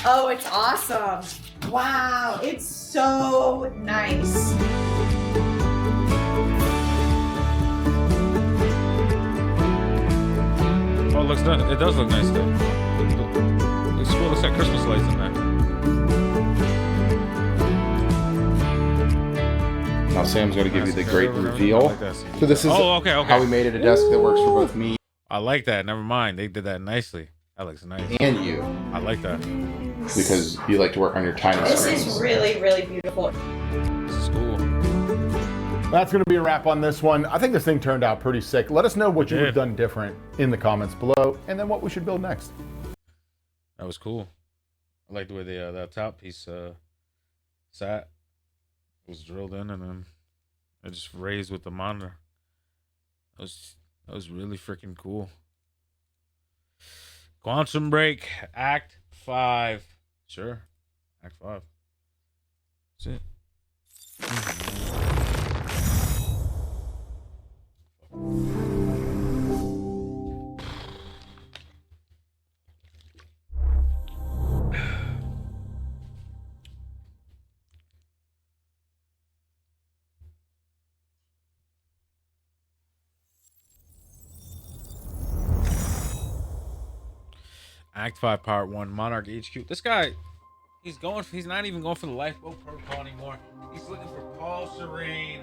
Speaker 12: Oh, it's awesome. Wow, it's so nice.
Speaker 1: Oh, it looks nice. It does look nice though. Looks cool. Looks like Christmas lights in there.
Speaker 2: Now Sam's going to give you the great reveal. So this is
Speaker 1: okay.
Speaker 2: how we made it a desk that works for both me.
Speaker 1: I like that. Never mind. They did that nicely. That looks nice.
Speaker 2: And you.
Speaker 1: I like that.
Speaker 2: Because you like to work on your tiny screens.
Speaker 12: This is really, really beautiful.
Speaker 1: This is cool.
Speaker 2: That's going to be a wrap on this one. I think this thing turned out pretty sick. Let us know what you would have done different in the comments below, and then what we should build next.
Speaker 1: That was cool. I like the way that top piece sat. It was drilled in and then it just raised with the monitor. That was really freaking cool. Quantum Break Act 5. Sure. Act 5. That's it. Act 5 Part 1 Monarch HQ. This guy, he's not even going for the lifeboat protocol anymore. He's looking for Paul Serene.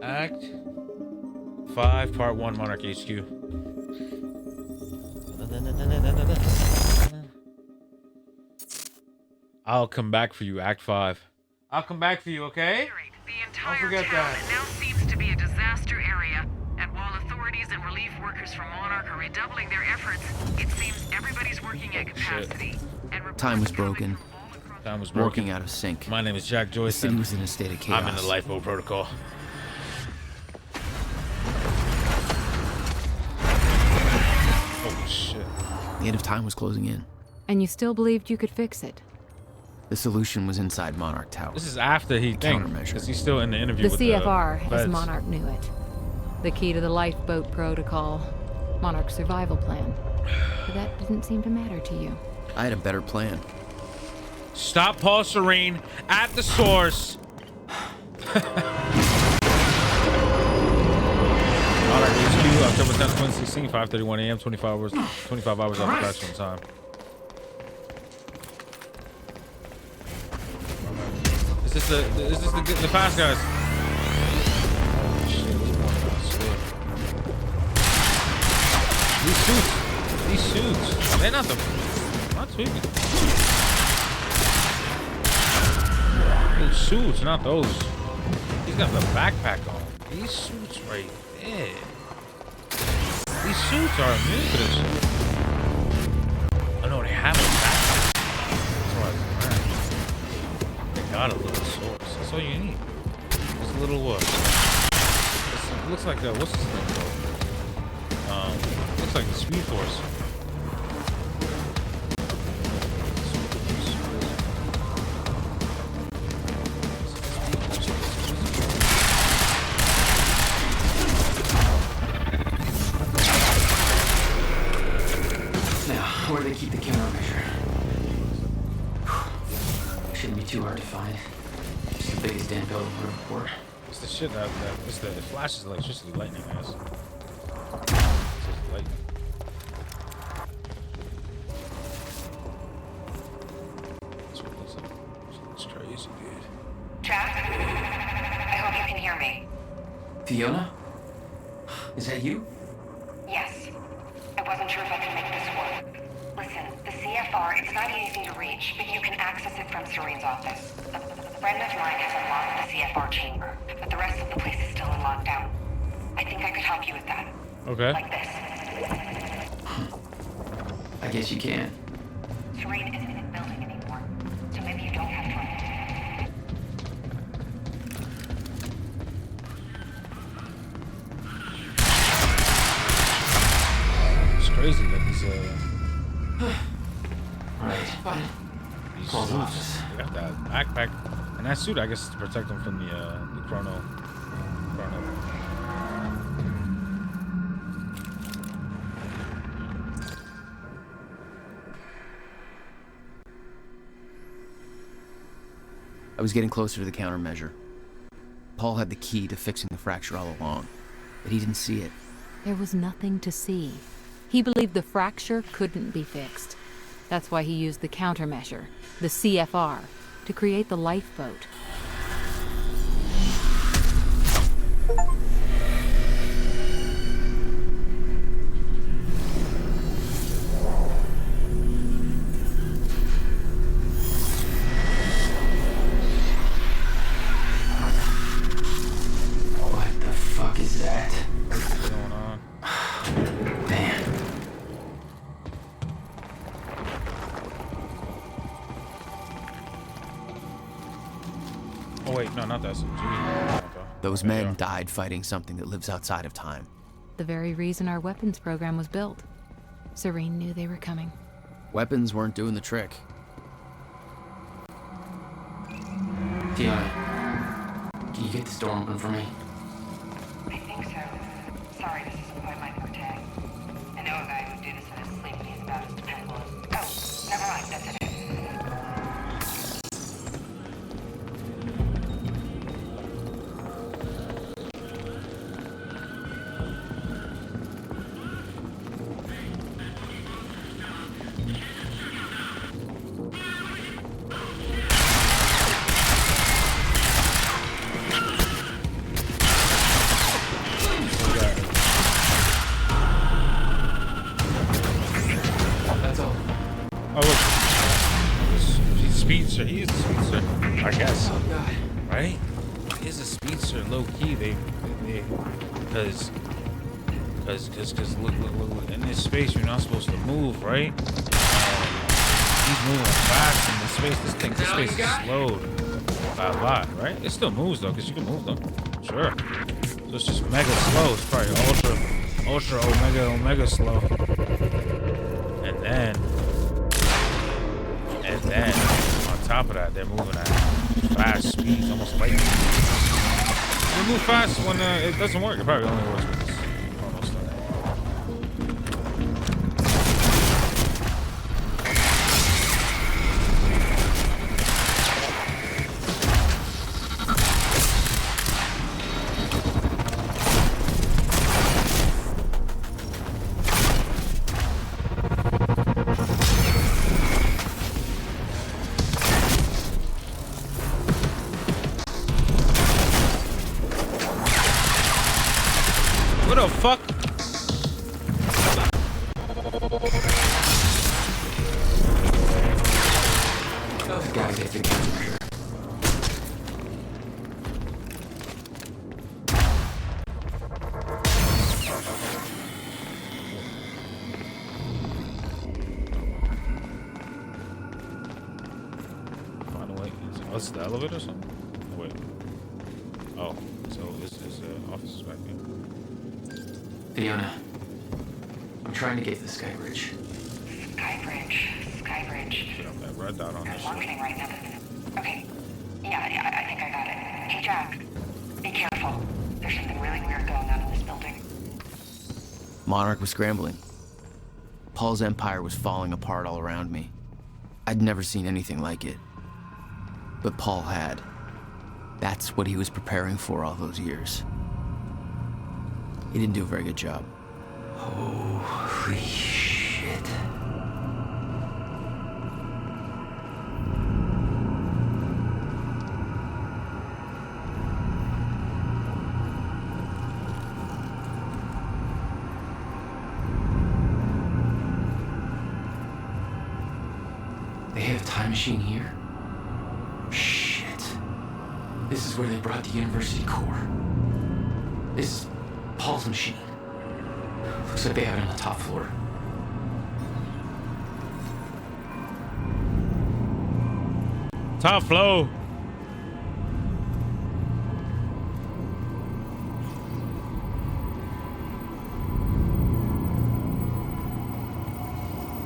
Speaker 1: Act 5, Part 1, Monarch HQ. I'll come back for you, Act 5. I'll come back for you, okay?
Speaker 13: The entire town now seems to be a disaster area, and while authorities and relief workers from Monarch are redoubling their efforts, it seems everybody's working at capacity.
Speaker 14: Time was broken.
Speaker 1: Time was broken.
Speaker 14: Working out of sync.
Speaker 1: My name is Jack Joyce.
Speaker 14: The city was in a state of chaos.
Speaker 1: I'm in the Lifeboat Protocol. Oh shit.
Speaker 14: The end of time was closing in.
Speaker 15: And you still believed you could fix it?
Speaker 14: The solution was inside Monarch Tower.
Speaker 1: This is after he because he's still in the interview
Speaker 15: The
Speaker 1: with
Speaker 15: CFR,
Speaker 1: the
Speaker 15: as
Speaker 1: feds.
Speaker 15: Monarch knew it. The key to the lifeboat protocol, Monarch's survival plan. But that didn't seem to matter to you.
Speaker 14: I had a better plan.
Speaker 1: Stop Paul Serene at the source. Monarch HQ, October 10th, 2016, 5:31 a.m., 25 hours after actual time. Is this the fast guys? Oh, shit, what's going on? These suits, they're not tweaking. Those suits, not those. He's got the backpack on. These suits right there. These suits are immune to this shit. I know they have a backpack. That's why it's wearing. They got a little source. That's all you need. Just a little what? It looks like what's this thing called? Looks like the Speed Force.
Speaker 14: Where do they keep the countermeasure? Shouldn't be too hard to find. It's the biggest damn building in the report.
Speaker 1: It's the shit that it's the flashes electricity lightning has. It's just lightning. That's what it looks like. It's crazy, dude.
Speaker 13: Jack? I hope you can hear me.
Speaker 14: Fiona? Is that you?
Speaker 13: Yes. I wasn't sure if I could make this work. Listen, the CFR, it's not easy to reach, but you can access it from Serene's office. A friend of mine has unlocked the CFR chamber, but the rest of the place is still in lockdown. I think I could help you with that.
Speaker 1: Okay.
Speaker 13: Like this.
Speaker 14: I guess you can.
Speaker 13: Serene isn't in the building anymore, so maybe you don't have trouble.
Speaker 1: It's crazy that these
Speaker 14: Right, but
Speaker 1: these suits, they got that backpack and that suit, I guess, is to protect them from the chrono.
Speaker 14: I was getting closer to the countermeasure. Paul had the key to fixing the fracture all along, but he didn't see it.
Speaker 15: There was nothing to see. He believed the fracture couldn't be fixed. That's why he used the countermeasure, the CFR, to create the lifeboat.
Speaker 14: What the fuck is that?
Speaker 1: What's going on?
Speaker 14: Man.
Speaker 1: Oh wait, no, not that suit.
Speaker 14: Those men died fighting something that lives outside of time.
Speaker 15: The very reason our weapons program was built. Serene knew they were coming.
Speaker 14: Weapons weren't doing the trick. Fiona, can you get this door open for me?
Speaker 13: I think so. Sorry, this isn't quite my forte. I know a guy who would do this in his sleep, but he's about as dependable as... Oh, never mind, that's it.
Speaker 1: officer, low key, because look, in this space you're not supposed to move, right? He's moving fast in this space. This space is slowed by a lot, right? It still moves though, because you can move them. Sure. So it's just mega slow. It's probably ultra, omega slow. And then on top of that, they're moving at fast speeds, almost lightning. They move fast when it doesn't work. It probably only works when it's almost done. Fuck.
Speaker 14: Those guys hit the counter.
Speaker 1: Find a way. Oh, it's the elevator or something? Oh, wait. Oh, so is the office is back here?
Speaker 14: Fiona, I'm trying to get to the Skybridge.
Speaker 13: Skybridge.
Speaker 1: That red dot on this.
Speaker 13: Functioning right now. Okay. Yeah, I think I got it. Hey, Jack, be careful. There's something really weird going on in this building.
Speaker 14: Monarch was scrambling. Paul's empire was falling apart all around me. I'd never seen anything like it. But Paul had. That's what he was preparing for all those years. He didn't do a very good job. Holy shit. They have a time machine here? Shit. This is where they brought the university core. This is Paul's machine. Looks like they have it on the top floor.
Speaker 1: Top floor.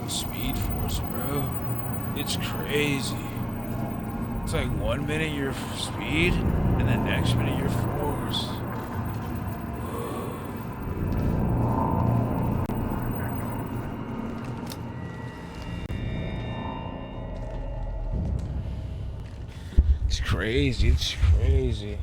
Speaker 1: Speed Force, bro. It's crazy. It's like 1 minute you're speed, and then next minute you're force. It's crazy. It's crazy.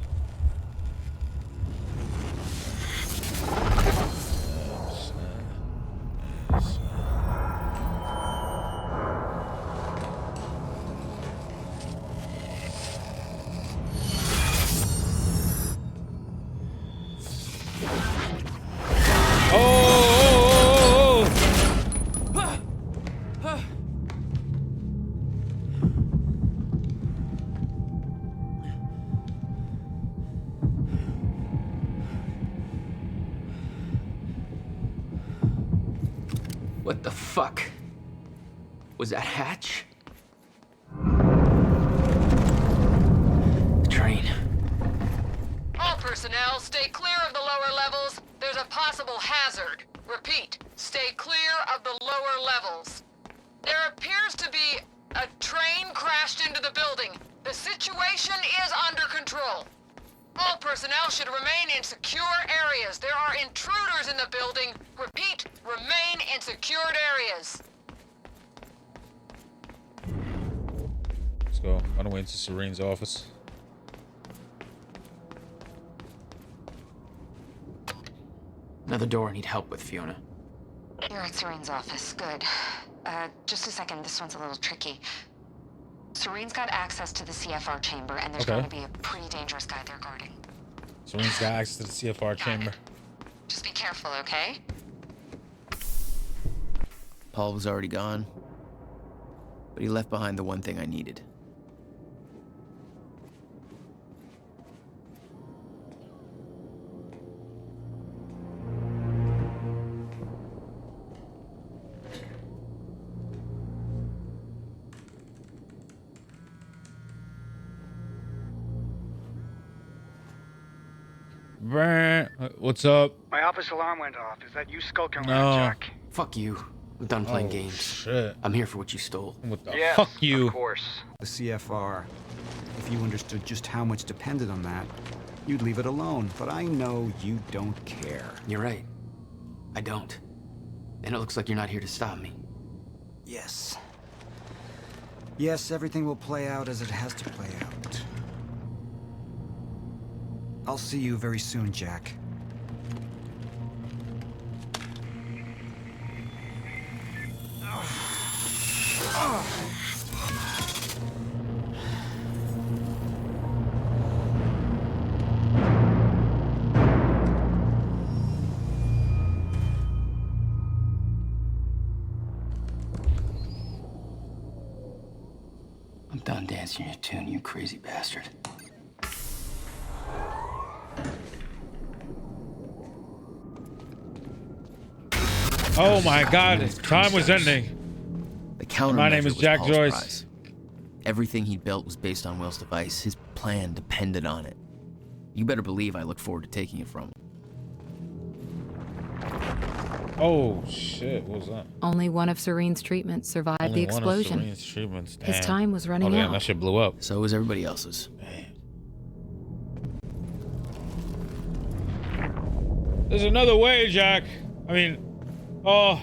Speaker 14: What the fuck? Was that Hatch? The train.
Speaker 16: All personnel, stay clear of the lower levels. There's a possible hazard. Repeat, stay clear of the lower levels. There appears to be a train crashed into the building. The situation is under control. All personnel should remain in secure areas. There are intruders in the building. Repeat, remain in secured areas.
Speaker 1: Let's go. On the way into Serene's office.
Speaker 14: Another door I need help with, Fiona.
Speaker 13: You're at Serene's office. Good. Just a second. This one's a little tricky. Serene's got access to the CFR chamber, and there's going to be a pretty dangerous guy there guarding.
Speaker 1: Serene's got access to the CFR chamber.
Speaker 13: Just be careful, okay?
Speaker 14: Paul was already gone, but he left behind the one thing I needed.
Speaker 1: What's up?
Speaker 17: My office alarm went off. Is that you skulking
Speaker 1: No.
Speaker 17: around, Jack?
Speaker 14: Fuck you. I'm done playing games.
Speaker 1: Shit.
Speaker 14: I'm here for what you stole.
Speaker 1: What the
Speaker 17: Yes,
Speaker 1: fuck you?
Speaker 17: of course.
Speaker 18: The CFR. If you understood just how much depended on that, you'd leave it alone. But I know you don't care.
Speaker 14: You're right. I don't. And it looks like you're not here to stop me.
Speaker 18: Yes. Yes, everything will play out as it has to play out. I'll see you very soon, Jack.
Speaker 14: I'm done dancing your tune, you crazy bastard.
Speaker 1: Oh my God! Time was ending.
Speaker 14: The countermeasure
Speaker 1: My name is
Speaker 14: was
Speaker 1: Jack
Speaker 14: Paul's
Speaker 1: Joyce.
Speaker 14: prize. Everything he built was based on Will's device. His plan depended on it. You better believe I look forward to taking it from him.
Speaker 1: Oh shit! What was that?
Speaker 15: Only one of Serene's treatments survived
Speaker 1: Only
Speaker 15: the
Speaker 1: one of
Speaker 15: explosion.
Speaker 1: Serene's treatments.
Speaker 15: His
Speaker 1: Damn.
Speaker 15: time was running
Speaker 1: Damn,
Speaker 15: out.
Speaker 1: that shit blew up.
Speaker 14: So was everybody else's.
Speaker 1: There's another way, Jack. I mean, oh.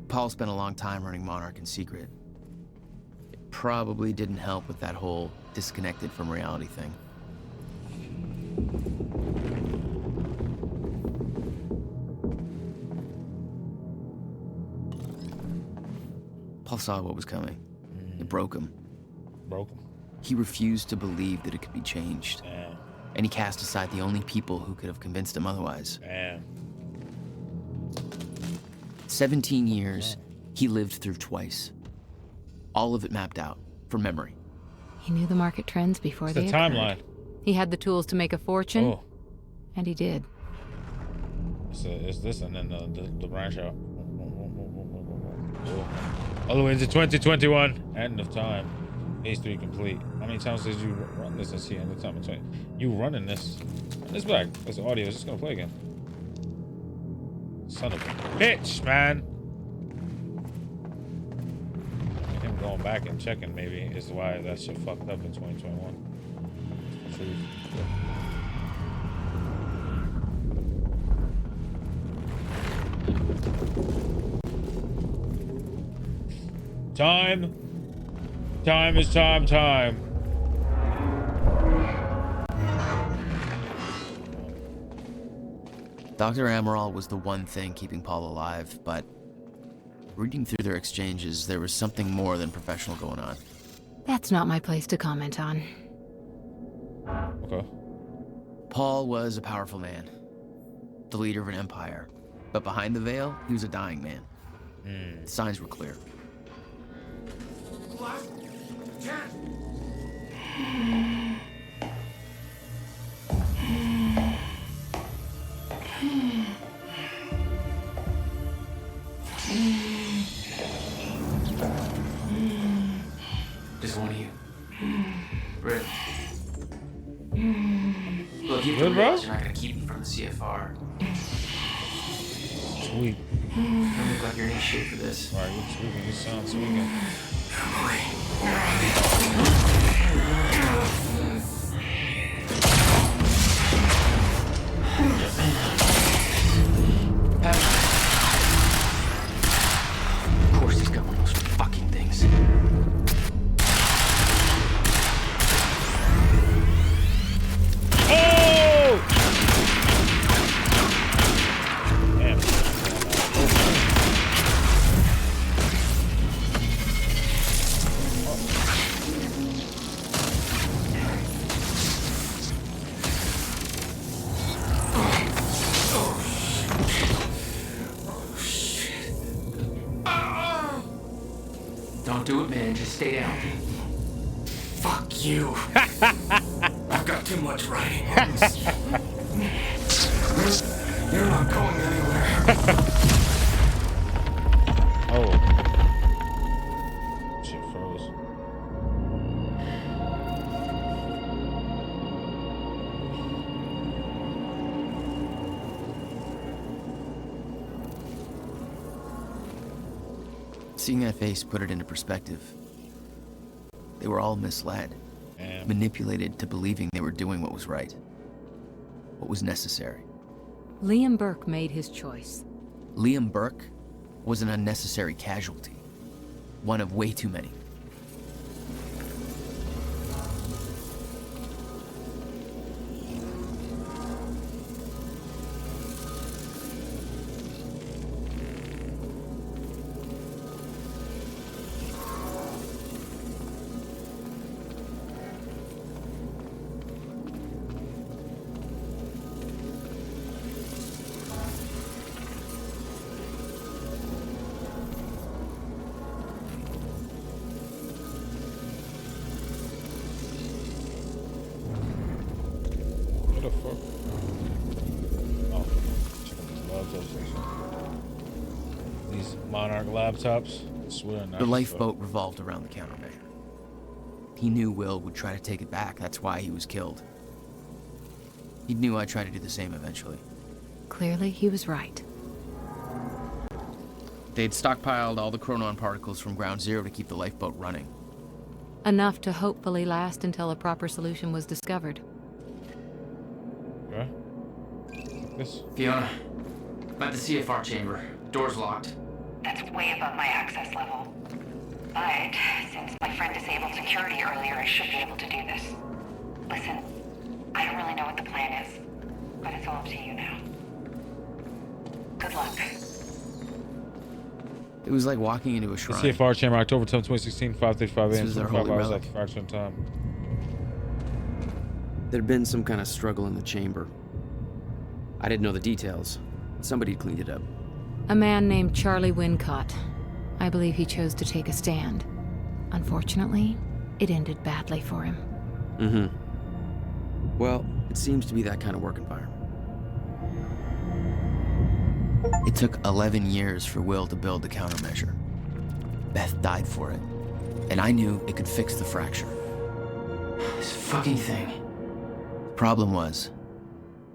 Speaker 14: Paul spent a long time running Monarch in secret. It probably didn't help with that whole disconnected from reality thing. Paul saw what was coming. It broke him.
Speaker 1: Broke him.
Speaker 14: He refused to believe that it could be changed.
Speaker 1: Damn.
Speaker 14: And he cast aside the only people who could have convinced him otherwise.
Speaker 1: Damn.
Speaker 14: 17 years, he lived through twice. All of it mapped out, from memory.
Speaker 15: He knew the market trends before
Speaker 1: It's
Speaker 15: they
Speaker 1: the
Speaker 15: occurred.
Speaker 1: timeline.
Speaker 15: He had the tools to make a fortune,
Speaker 1: Oh.
Speaker 15: and he did.
Speaker 1: It's this and then the branch out. All the way into 2021. End of time. Phase 3 complete. How many times did you run this and see how many times? You running this. Run this back. This audio is just gonna play again. Son of a bitch, man. Him going back and checking maybe is why that shit fucked up in 2021. Truth. Time. Time is time.
Speaker 14: Dr. Amaral was the one thing keeping Paul alive, but reading through their exchanges, there was something more than professional going on.
Speaker 15: That's not my place to comment on.
Speaker 1: Okay.
Speaker 14: Paul was a powerful man, the leader of an empire, but behind the veil, he was a dying man. The signs were clear.
Speaker 19: Just one of you. Red. Look, you
Speaker 1: Good, bro?
Speaker 19: realize you're not gonna keep me from the CFR.
Speaker 1: Sweet.
Speaker 19: You don't look like you're in any shape for this.
Speaker 1: Alright, good tweaking. Good sound tweaking.
Speaker 19: Of course he's got one of those fucking things.
Speaker 1: Oh! Damn.
Speaker 19: Don't do it, man. Just stay down. Fuck you. I've got too much writing on this. You're not going anywhere.
Speaker 1: Oh.
Speaker 14: Seeing that face put it into perspective. They were all misled, manipulated to believing they were doing what was right, what was necessary.
Speaker 15: Liam Burke made his choice.
Speaker 14: Liam Burke was an unnecessary casualty, one of way too many.
Speaker 1: Laptops.
Speaker 14: The lifeboat revolved around the countermeasure. He knew Will would try to take it back. That's why he was killed. He knew I'd try to do the same eventually.
Speaker 15: Clearly, he was right.
Speaker 14: They'd stockpiled all the chronon particles from Ground Zero to keep the lifeboat running.
Speaker 15: Enough to hopefully last until a proper solution was discovered.
Speaker 1: Okay. This.
Speaker 19: Fiona, I'm at the CFR chamber. Door's locked.
Speaker 13: That's way above my access level. But since my friend disabled security earlier, I should be able to do this. Listen, I don't really know what the plan is, but it's all up to you now. Good luck.
Speaker 14: It was like walking into a shrine.
Speaker 1: The CFR chamber, October 10, 2016, 5:35 a.m. 25 hours
Speaker 14: relic.
Speaker 1: after fraction time.
Speaker 8: There'd been some kind of struggle in the chamber. I didn't know the details. Somebody cleaned it up.
Speaker 15: A man named Charlie Wincott. I believe he chose to take a stand. Unfortunately, it ended badly for him.
Speaker 8: Mm-hmm. Well, it seems to be that kind of work environment.
Speaker 14: It took 11 years for Will to build the countermeasure. Beth died for it, and I knew it could fix the fracture.
Speaker 19: This fucking thing.
Speaker 14: The problem was,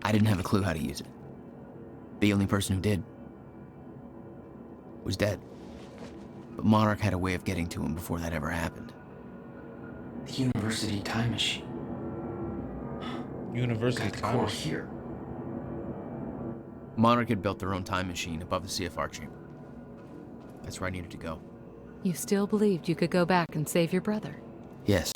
Speaker 14: I didn't have a clue how to use it. The only person who did was dead. But Monarch had a way of getting to him before that ever happened.
Speaker 19: The University time machine.
Speaker 1: University time machine.
Speaker 19: Here.
Speaker 14: Monarch had built their own time machine above the CFR chamber. That's where I needed to go.
Speaker 15: You still believed you could go back and save your brother?
Speaker 14: Yes.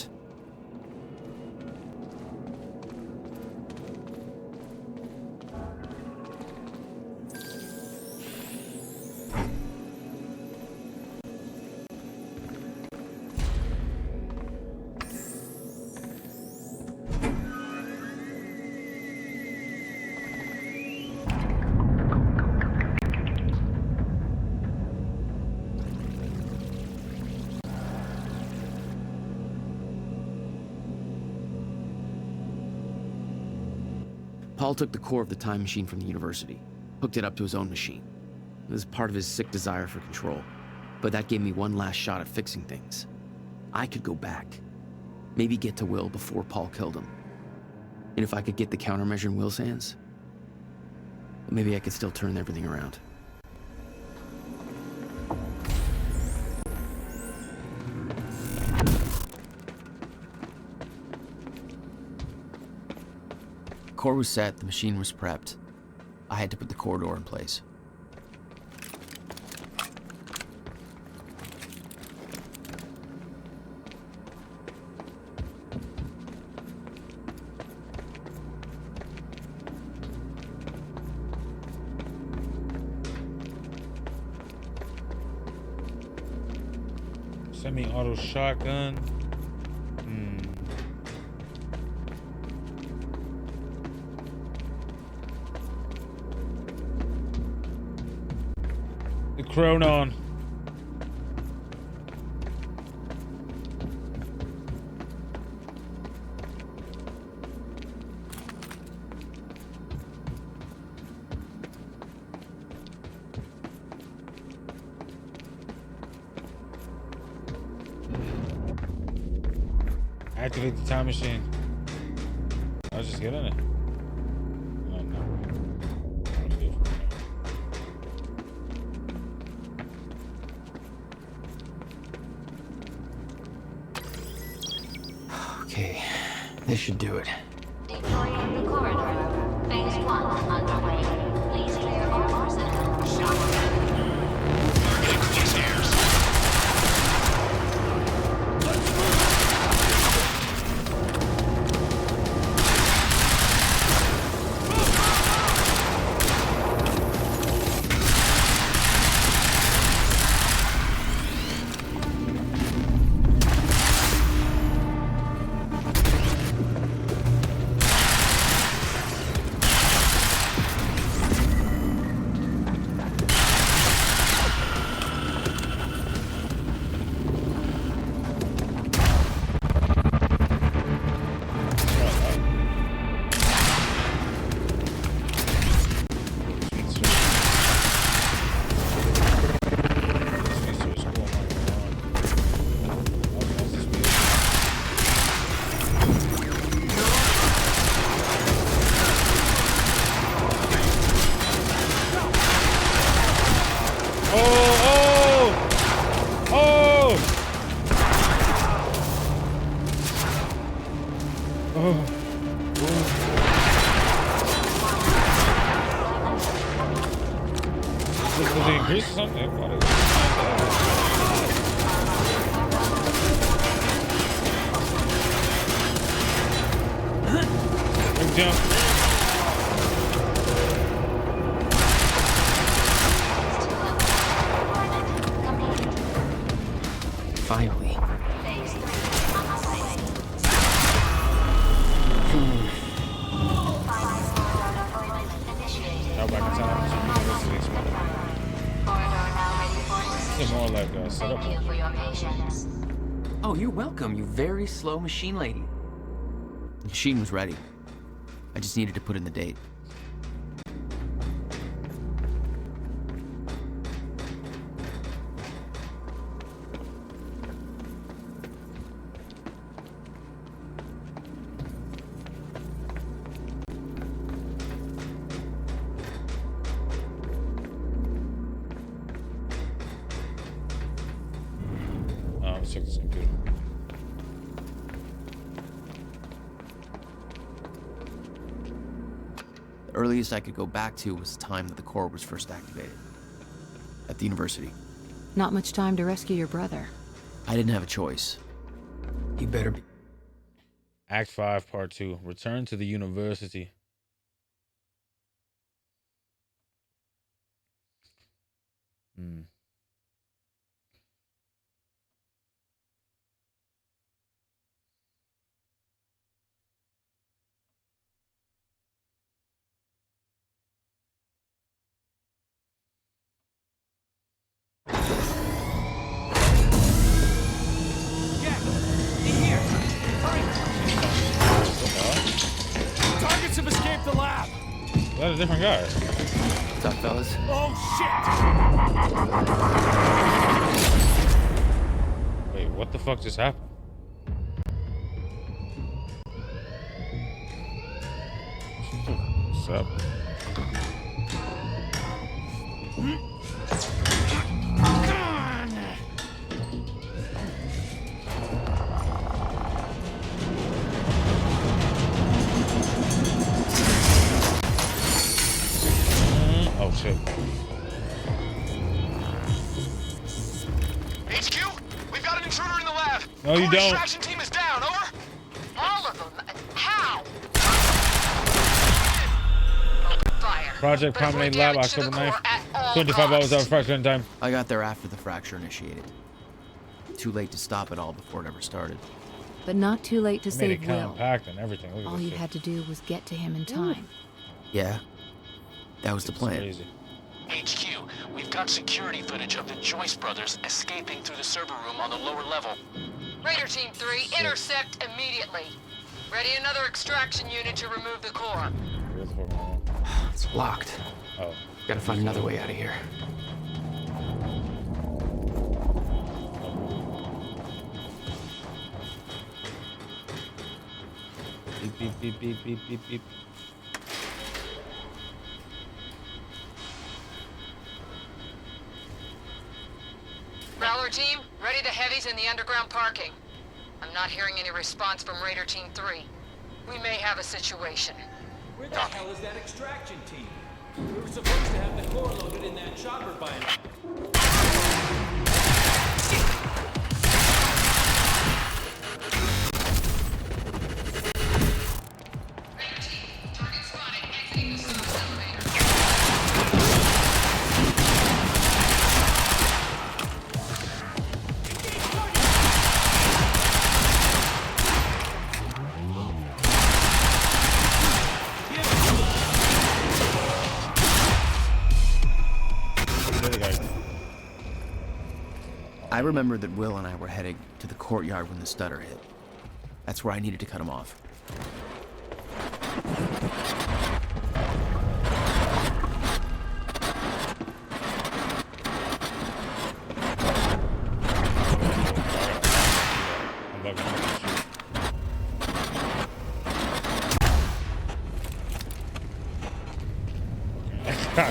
Speaker 8: Paul took the core of the time machine from the university, hooked it up to his own machine. It was part of his sick desire for control, but that gave me one last shot at fixing things. I could go back, maybe get to Will before Paul killed him. And if I could get the countermeasure in Will's hands, maybe I could still turn everything around.
Speaker 14: Core was set, the machine was prepped. I had to put the core door in place.
Speaker 1: Semi-auto shotgun. The chronon. Activate the time machine. I was just getting it. Oh, no.
Speaker 14: Okay, this should do it.
Speaker 13: Deploying the corridor. Phase 1 underway. Please clear all personnel.
Speaker 19: These airs.
Speaker 14: Finally.
Speaker 8: Oh, you're welcome, you very slow machine lady.
Speaker 14: The machine was ready. I just needed to put in the date.
Speaker 1: Let's check this computer.
Speaker 14: The earliest I could go back to was the time that the core was first activated. At the university.
Speaker 15: Not much time to rescue your brother.
Speaker 14: I didn't have a choice.
Speaker 8: You better be.
Speaker 1: Act 5, Part 2. Return to the university.
Speaker 19: Targets have escaped the lab.
Speaker 1: Is that a different guy?
Speaker 14: What's up, fellas?
Speaker 19: Oh, shit!
Speaker 1: Wait, what the fuck just happened? What's up? Oh shit.
Speaker 19: HQ, we've got an intruder in the lab.
Speaker 1: No, you
Speaker 19: Core
Speaker 1: don't.
Speaker 19: Extraction team is down. Over.
Speaker 16: All of them? How? Fire.
Speaker 1: Project Promenade Lab, October 9th. 25 hours out of fracturing time.
Speaker 14: I got there after the fracture initiated. Too late to stop it all before it ever started.
Speaker 15: But not too late to
Speaker 1: They made
Speaker 15: save
Speaker 1: it
Speaker 15: Will.
Speaker 1: compact and everything. Look at
Speaker 15: All
Speaker 1: this
Speaker 15: you
Speaker 1: shit.
Speaker 15: had to do was get to him in time.
Speaker 14: Yeah, that was the plan.
Speaker 1: Crazy.
Speaker 11: HQ, we've got security footage of the Joyce brothers escaping through the server room on the lower level.
Speaker 16: Raider Team 3, intercept immediately. Ready another extraction unit to remove the core.
Speaker 18: It's locked.
Speaker 1: Oh.
Speaker 18: Gotta find another way out of here.
Speaker 1: Beep, beep, beep, beep, beep, beep, beep.
Speaker 16: Prowler Team, ready the heavies in the underground parking. I'm not hearing any response from Raider Team 3. We may have a situation.
Speaker 20: Where the hell is that extraction team? We were supposed to have the core loaded in that chopper by now.
Speaker 14: I remember that Will and I were heading to the courtyard when the stutter hit. That's where I needed to cut him off.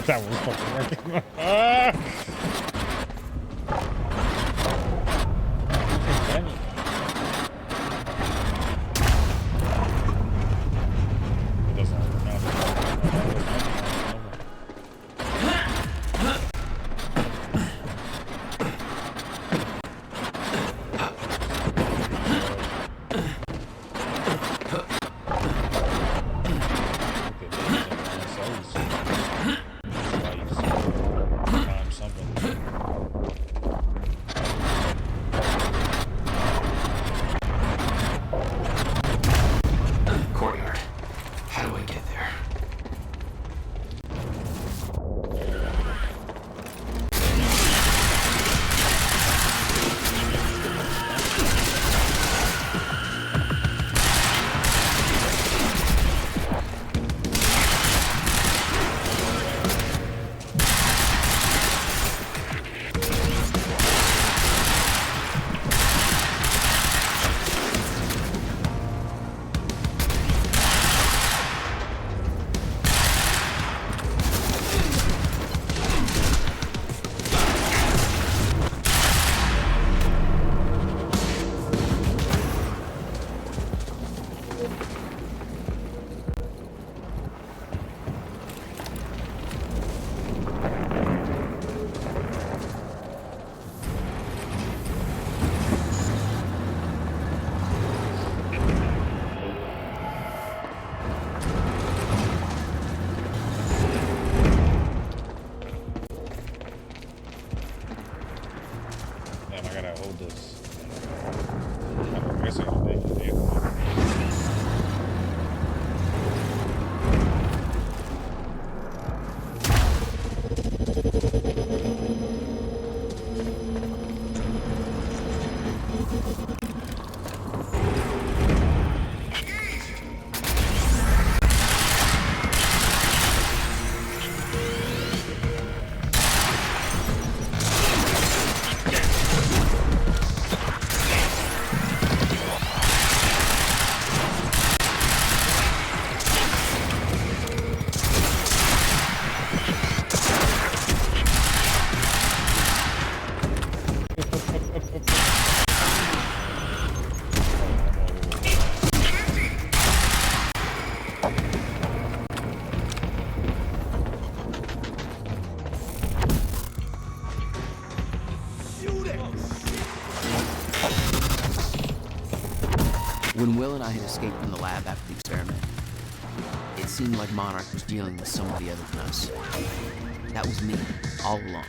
Speaker 1: That was fucking working.
Speaker 14: When Will and I had escaped from the lab after the experiment, it seemed like Monarch was dealing with somebody other than us. That was me, all along.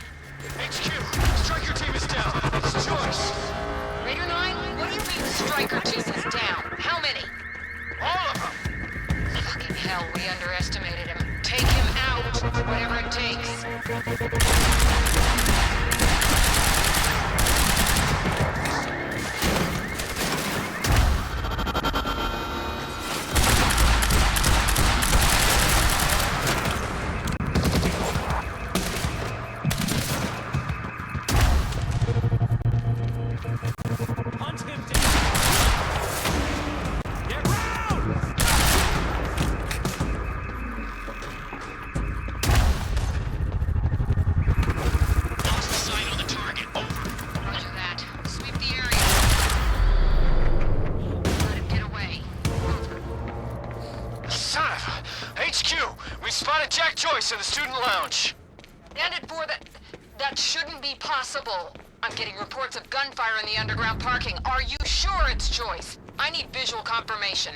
Speaker 19: HQ, Striker team is down. It's Joyce.
Speaker 16: Raider 9, what do you mean Striker team is down? How many?
Speaker 19: All of them.
Speaker 16: Fucking hell, we underestimated him. Take him out, whatever it takes. Joyce in the student lounge. Bandit 4, that shouldn't be possible. I'm getting reports of gunfire in the underground parking. Are you sure it's Joyce? I need visual confirmation.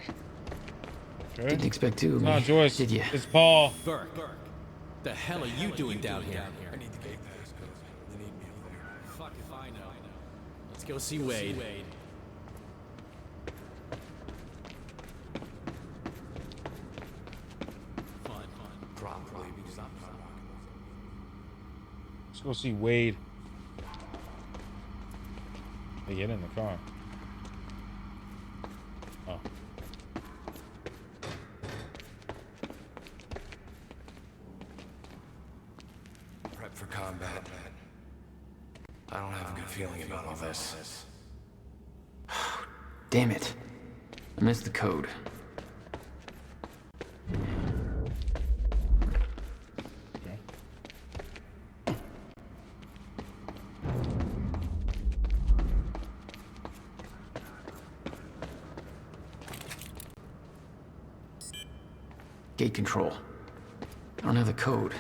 Speaker 1: Okay.
Speaker 14: Didn't expect to.
Speaker 1: It's not Joyce.
Speaker 14: Did you?
Speaker 1: It's Paul.
Speaker 20: Burke, the hell are you doing down here?
Speaker 11: I need the gate pass code. They need me over there.
Speaker 20: Fuck if I know. Let's go see Wade.
Speaker 11: Probably because I'm not walking.
Speaker 1: Let's go see Wade. They get in the car. Oh.
Speaker 11: Prep for combat. I don't have a good feeling about all this.
Speaker 14: Damn it. I missed the code. Gate control. I don't have the code.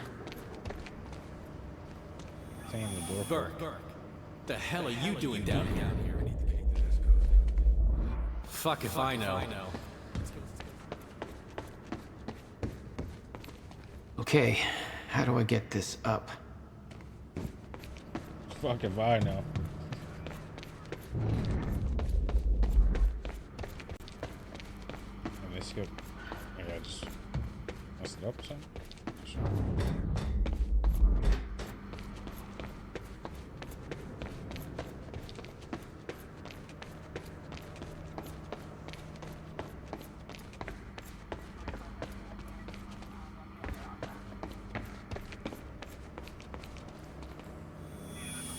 Speaker 20: Burke, the hell are you doing down here? Fuck if I know.
Speaker 14: Okay, how do I get this up?
Speaker 1: Fuck if I know. And they skip. Maybe I just messed it up or something? Sure.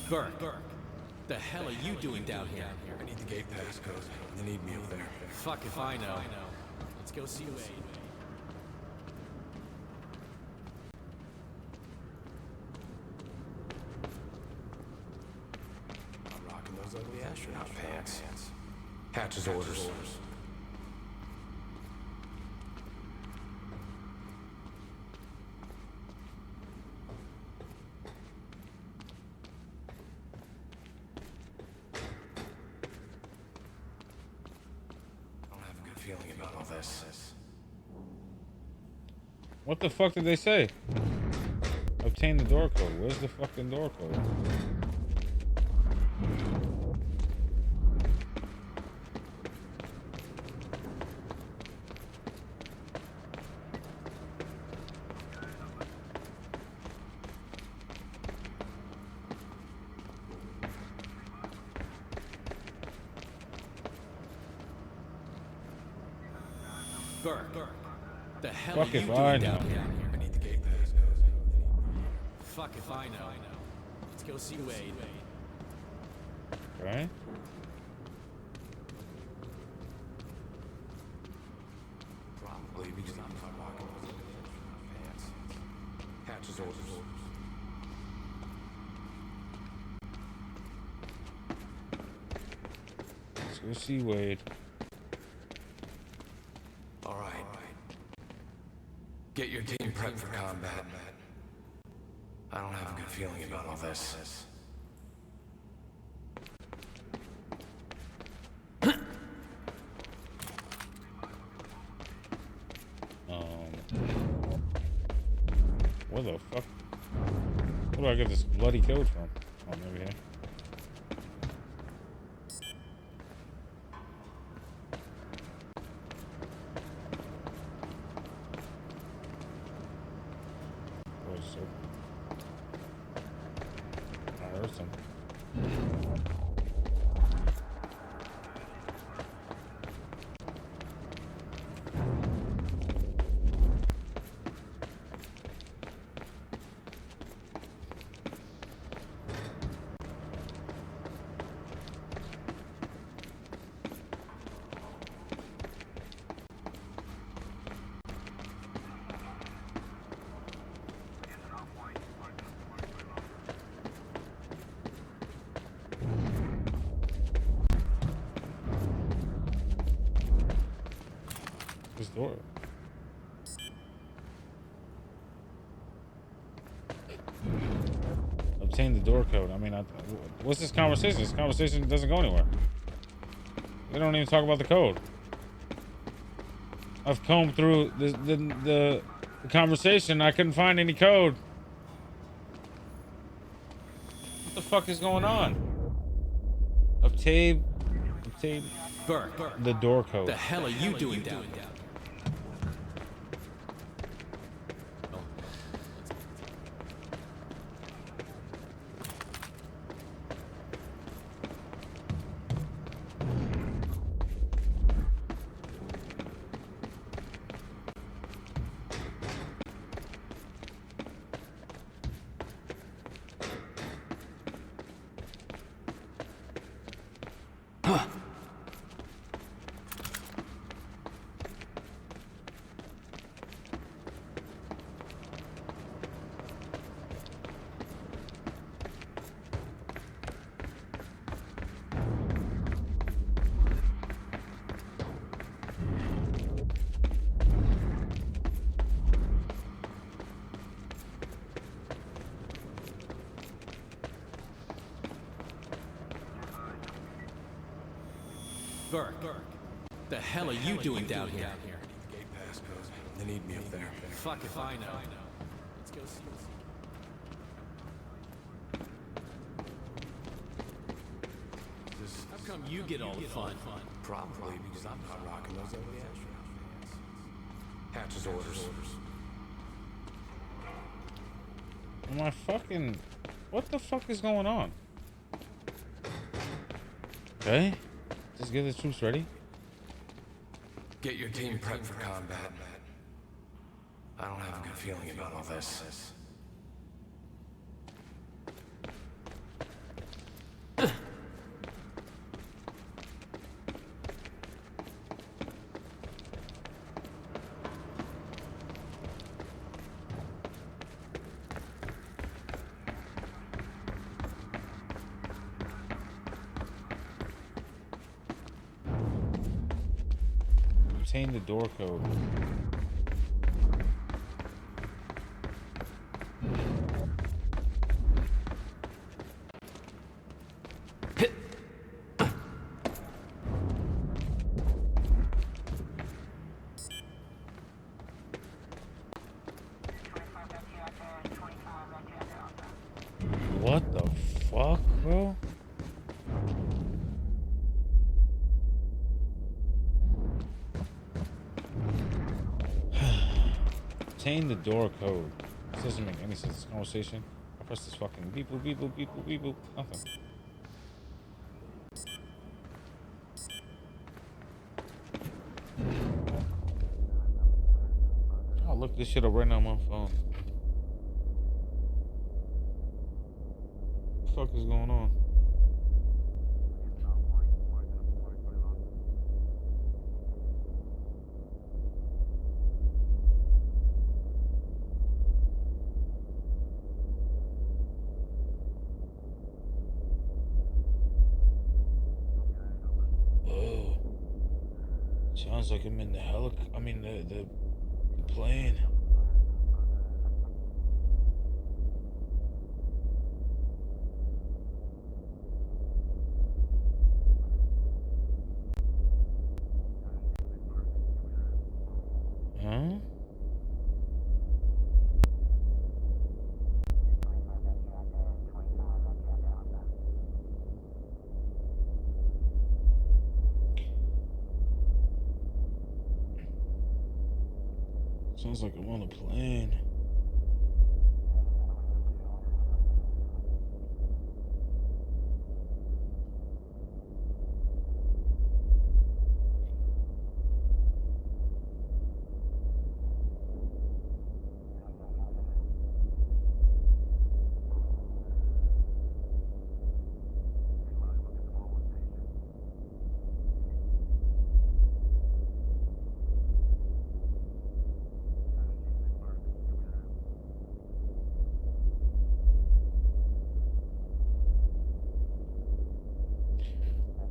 Speaker 20: Burke, the hell are you doing down here?
Speaker 11: I need the gate pass code. They need me over there.
Speaker 20: Fuck if I know. Let's go see Wade.
Speaker 11: I'm rocking those ugly astronaut pants. Hatch's orders. Feeling about all this.
Speaker 1: What the fuck did they say? Obtain the door code. Where's the fucking door code?
Speaker 20: Burke, the hell
Speaker 1: Fuck
Speaker 20: are you
Speaker 1: if
Speaker 20: doing
Speaker 1: I
Speaker 20: down
Speaker 1: know.
Speaker 20: here?
Speaker 11: I need the gate pass code.
Speaker 20: Fuck if I know. Let's go see Wade.
Speaker 1: Okay.
Speaker 11: Probably because I'm not rocking those ugly pants. Hatch's orders.
Speaker 1: Let's go see Wade.
Speaker 11: All right. Get your team prepped for combat. I don't have a good feeling about all this.
Speaker 1: Where the fuck? Where do I get this bloody code from? Oh, maybe here. I heard some. This door. Obtain the door code. I mean, what's this conversation? This conversation doesn't go anywhere. We don't even talk about the code. I've combed through the conversation. I couldn't find any code. What the fuck is going on? Obtain
Speaker 20: Burke,
Speaker 1: the door code.
Speaker 20: the hell are you doing down there? Burke, the hell are you doing down here?
Speaker 11: Gate passcode. They need me up there.
Speaker 20: Fuck if I know. Let's go see. How come you get all the fun?
Speaker 11: Probably because I'm not rocking those other Hatch's orders.
Speaker 1: Am I fucking... What the fuck is going on? Okay. Just get the troops ready.
Speaker 11: Get your team prepped for combat. I don't have a good feeling about all this.
Speaker 1: Obtain the door code. What the fuck, bro? Obtain the door code. This doesn't make any sense. This conversation. I press this fucking beep boop, beep boop, beep boop, beep boop. Nothing. I'll look this shit up right now on my phone. What the fuck is going on? Sounds like I'm in the the plane. Huh? Sounds like I'm on a plane.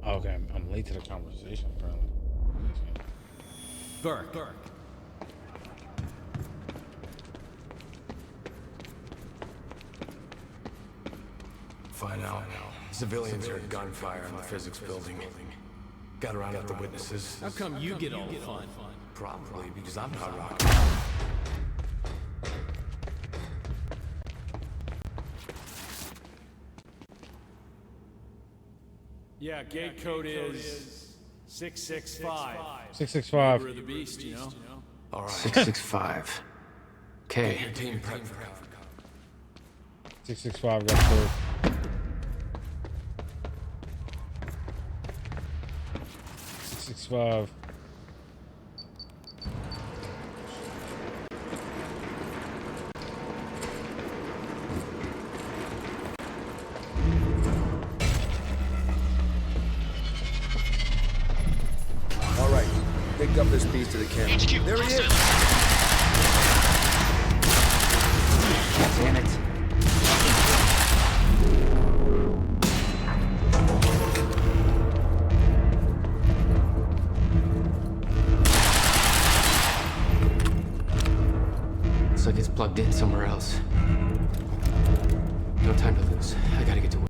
Speaker 1: Okay, I'm late to the conversation, apparently.
Speaker 20: Burke.
Speaker 11: Find out. Civilians heard gunfire in the physics building. Got to round up the witnesses.
Speaker 20: How come you get all the fun?
Speaker 11: Probably because I'm not rocking.
Speaker 20: Yeah, gate code is 665.
Speaker 1: 665.
Speaker 20: We're the beast, you know?
Speaker 11: All right.
Speaker 8: 665. Okay.
Speaker 11: Your team prep for
Speaker 1: 665 got through. 665.
Speaker 21: All right, picked up this piece to the camera.
Speaker 19: HQ,
Speaker 21: there he is.
Speaker 8: Damn it. Looks like it's plugged in somewhere else. No time to lose. I gotta get to Will.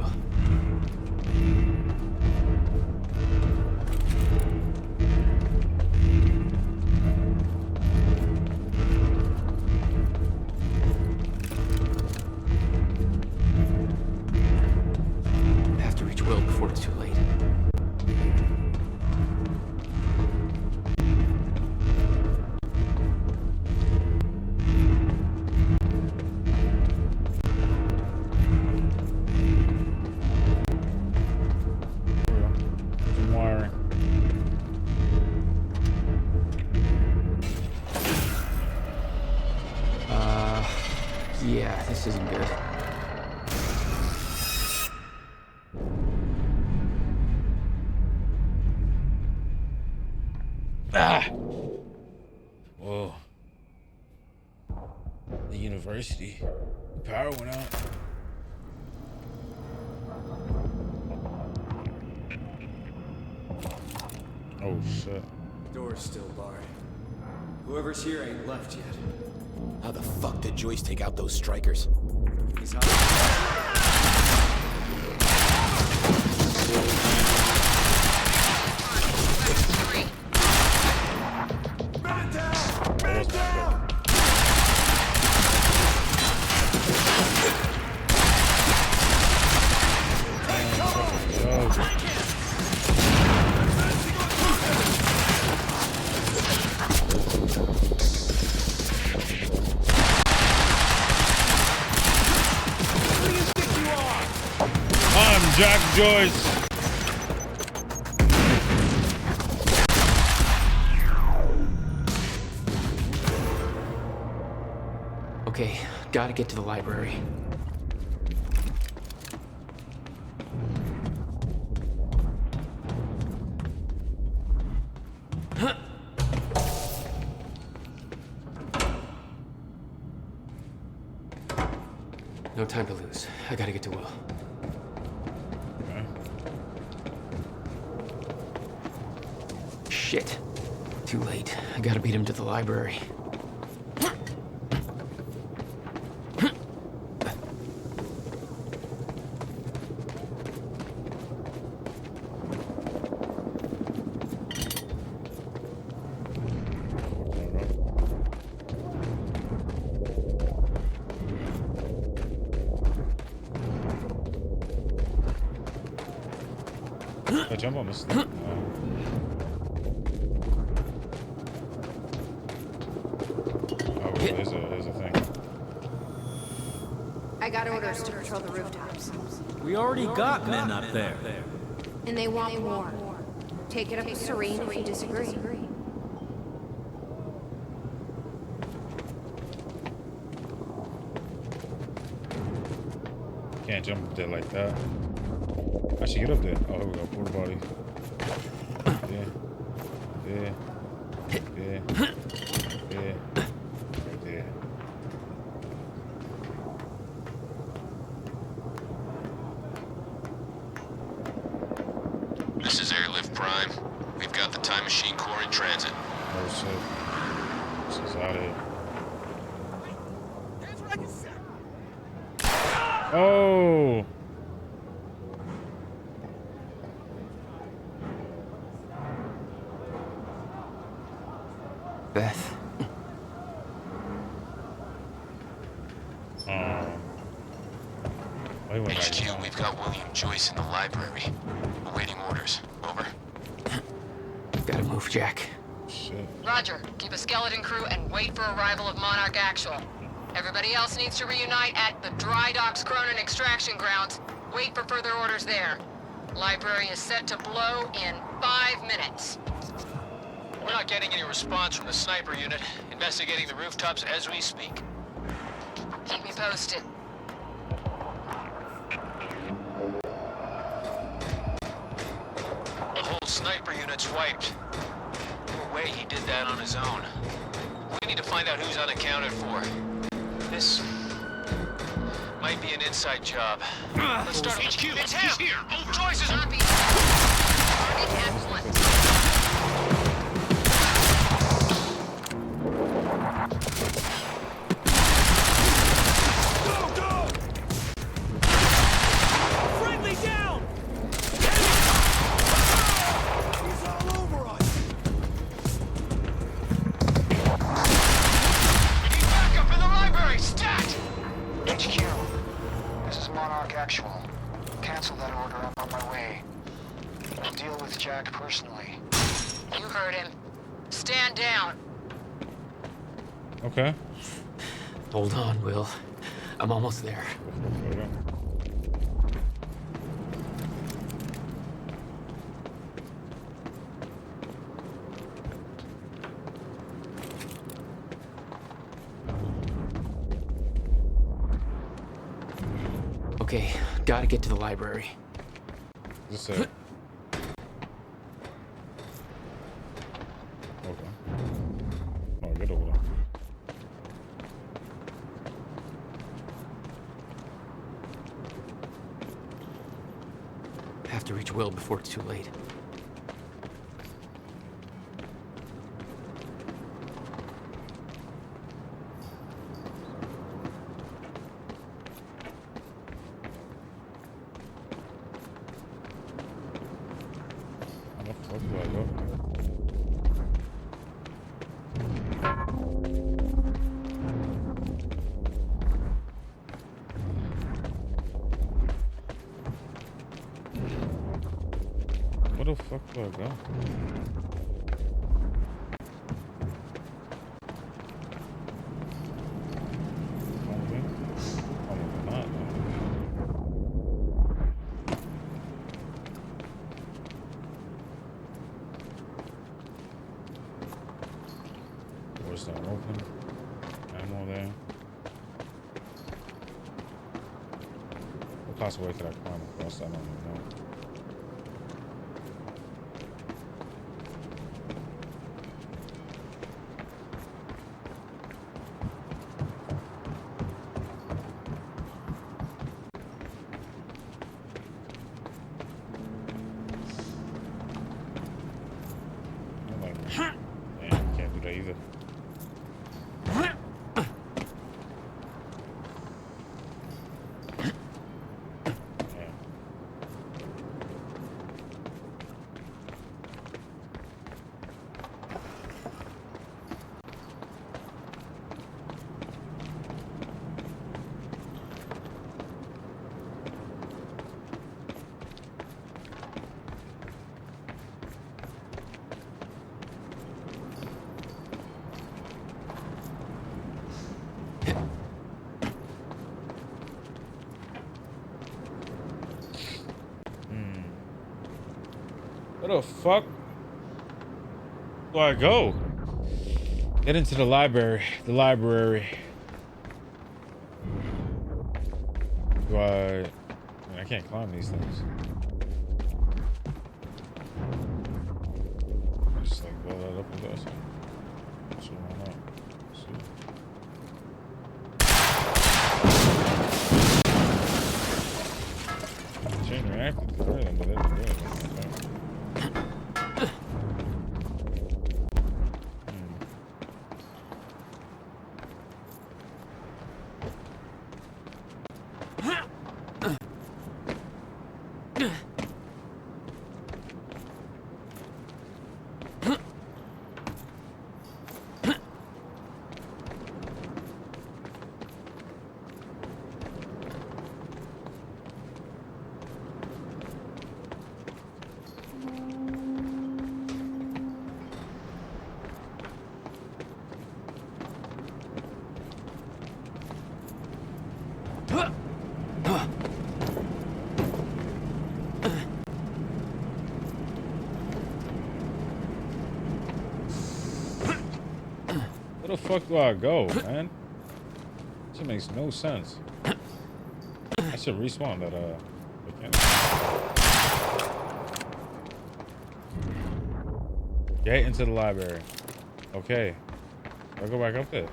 Speaker 8: I have to reach Will before it's too late.
Speaker 1: Some wiring.
Speaker 8: Yeah, this isn't good.
Speaker 1: Ah! Whoa. The university. The power went out. Oh shit.
Speaker 20: Door's still barred. Whoever's here ain't left yet.
Speaker 7: How the fuck did Joyce take out those strikers?
Speaker 20: He's hot.
Speaker 1: I'm Jack Joyce.
Speaker 8: Okay, gotta get to the library. No time to lose. I gotta get to Will. Shit. Too late. I gotta beat him to the library.
Speaker 1: I jump on this thing. Oh, there's a thing.
Speaker 12: I got orders to patrol the rooftops.
Speaker 20: We already got men up there.
Speaker 12: And they want more. Take it up with Serene if you disagree.
Speaker 1: Can't jump up there like that. I should get up there. Oh, here we go. Porta body. Yeah. Yeah. Yeah. Yeah. Right there.
Speaker 22: This is Airlift Prime. We've got the Time Machine Core in transit.
Speaker 1: Oh shit. This is out of here. Oh!
Speaker 19: Beth.
Speaker 22: HQ, we've got William Joyce in the library. Awaiting orders. Over.
Speaker 19: Gotta move, Jack.
Speaker 1: Shit.
Speaker 16: Roger. Keep a skeleton crew and wait for arrival of Monarch Actual. Everybody else needs to reunite at the Dry Docks Cronin extraction grounds. Wait for further orders there. Library is set to blow in 5 minutes.
Speaker 22: We're not getting any response from the sniper unit. Investigating the rooftops as we speak.
Speaker 16: Keep me posted.
Speaker 22: The whole sniper unit's wiped. No way he did that on his own. We need to find out who's unaccounted for. This might be an inside job. Let's start HQ. It's him! He's here! All choices are...
Speaker 16: Copy. Target at once.
Speaker 17: Actual. Cancel that order. I'm on my way. I'll deal with Jack personally.
Speaker 16: You heard him. Stand down.
Speaker 1: Okay.
Speaker 19: Hold on, Will. I'm almost there. Okay, gotta get to the library.
Speaker 1: Just say. Okay. Oh, get over there.
Speaker 19: Have to reach Will before it's too late.
Speaker 1: Where the fuck do I go? Doors not open. Ammo there. What possible way could I climb across? I don't even know. Either. Where the fuck do I go? Get into the library. The library. Do I can't climb these things. Just like blow that up and go. So why not? See. Chain reacted to them, but that's good. Where the fuck do I go, man? Shit makes no sense. I should respawn that Get into the library. Okay. I'll go back up there.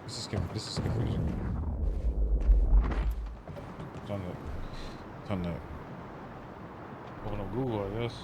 Speaker 1: This is confusing. Time to open up Google, I guess.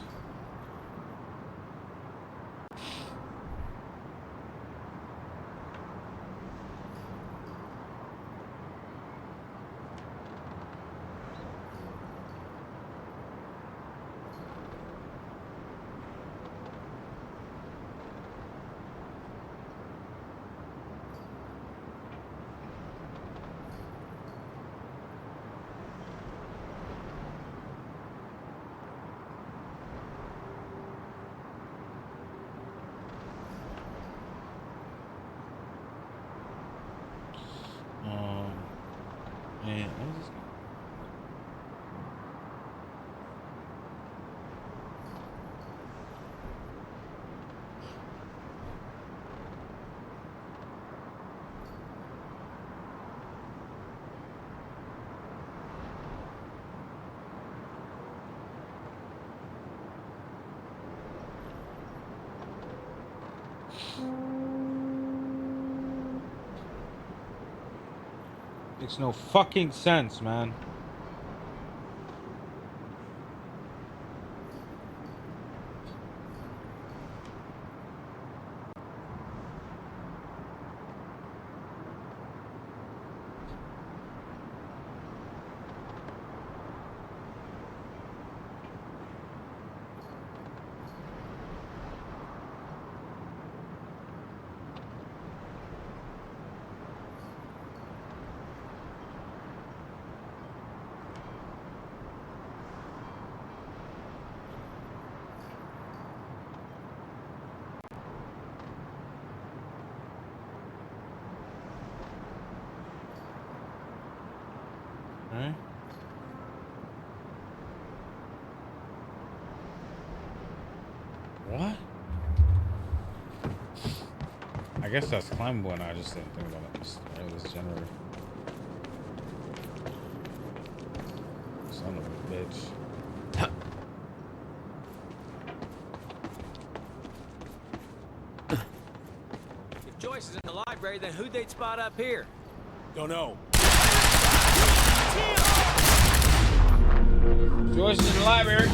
Speaker 1: Man, what is this? Makes no fucking sense, man. Alright. What? I guess that's climbable and I just didn't think about it. This generator. Son of a bitch.
Speaker 20: If Joyce is in the library, then who'd they spot up here?
Speaker 5: Don't know.
Speaker 1: Joyce is in the library.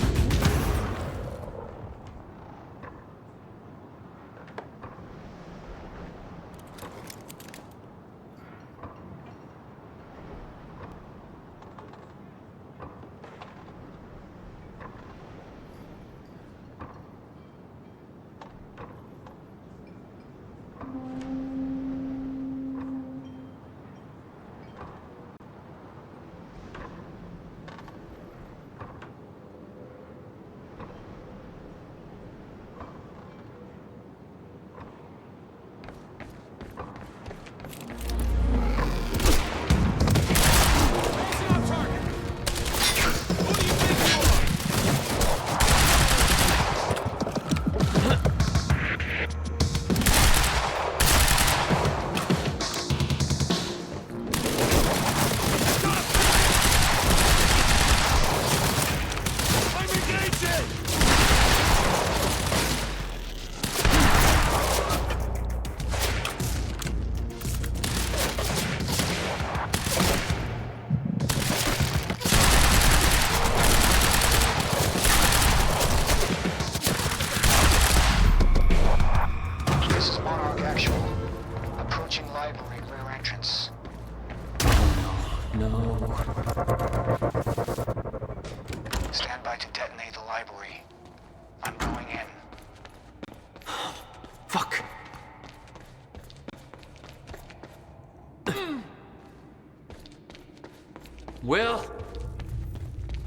Speaker 8: Will?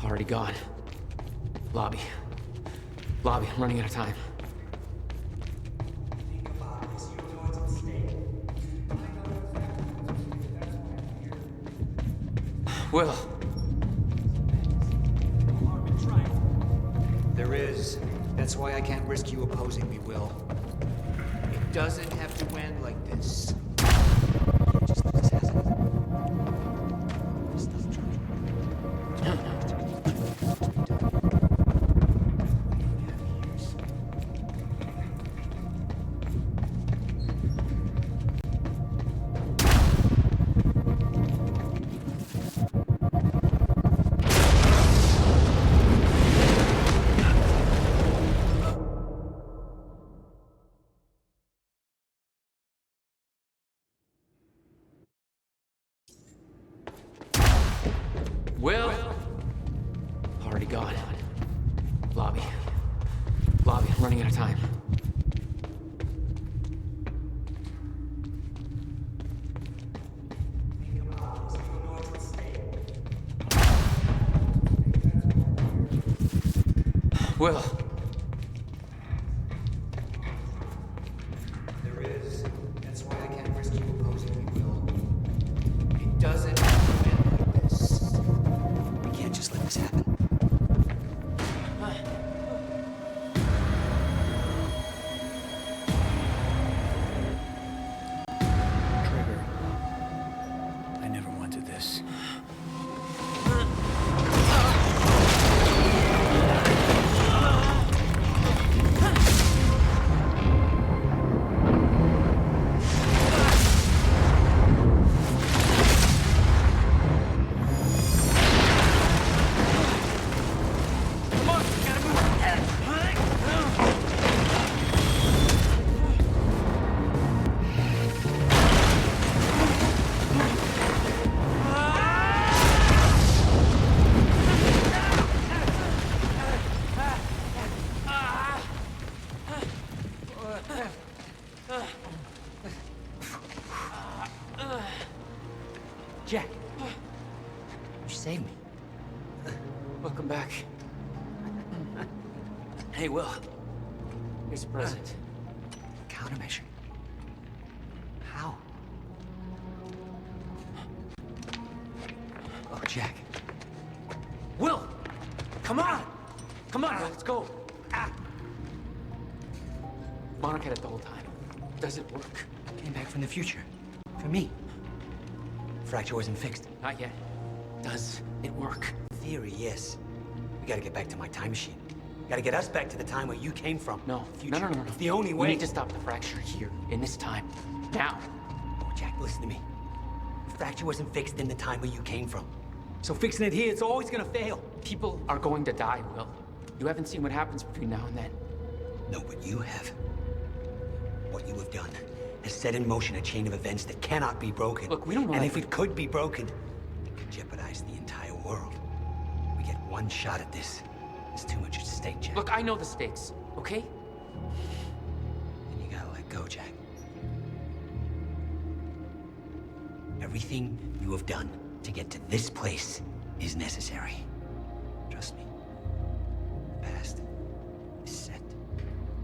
Speaker 8: Already gone. Lobby. Lobby, I'm running out of time.
Speaker 20: There
Speaker 8: Will.
Speaker 18: There is. That's why I can't risk you opposing me, Will. It doesn't have to end like this. Just this hasn't. This doesn't
Speaker 8: Will! Already gone. Lobby. Lobby, I'm running out of time. Will.
Speaker 18: There is. That's why I can't risk you opposing me, Will. It doesn't have to end like this. We can't just let this happen.
Speaker 5: Trigger. I never wanted this.
Speaker 18: Jack. You saved me.
Speaker 8: Welcome back. Hey, Will. Here's a present.
Speaker 18: Countermeasure. How? Oh, Jack.
Speaker 8: Will! Come on! Come on, let's go. Monarch had it the whole time. Does it work?
Speaker 18: Came back from the future. For me. Fracture wasn't fixed.
Speaker 8: Not yet. Does it work?
Speaker 18: Theory, yes. We gotta get back to my time machine. Gotta get us back to the time where you came from.
Speaker 8: No.
Speaker 18: Future.
Speaker 8: No.
Speaker 18: It's the only way.
Speaker 8: We need to stop the fracture here, in this time. Now.
Speaker 18: Oh, Jack, listen to me. The fracture wasn't fixed in the time where you came from. So fixing it here, it's always gonna fail.
Speaker 8: People are going to die, Will. You haven't seen what happens between now and then.
Speaker 18: No, but you have. What you have done has set in motion a chain of events that cannot be broken.
Speaker 8: Look, we don't know.
Speaker 18: And if it could be broken, it could jeopardize the entire world. We get one shot at this. There's too much at stake, Jack.
Speaker 8: Look, I know the stakes, okay?
Speaker 18: And you gotta let go, Jack. Everything you have done to get to this place is necessary. Trust me. The past is set,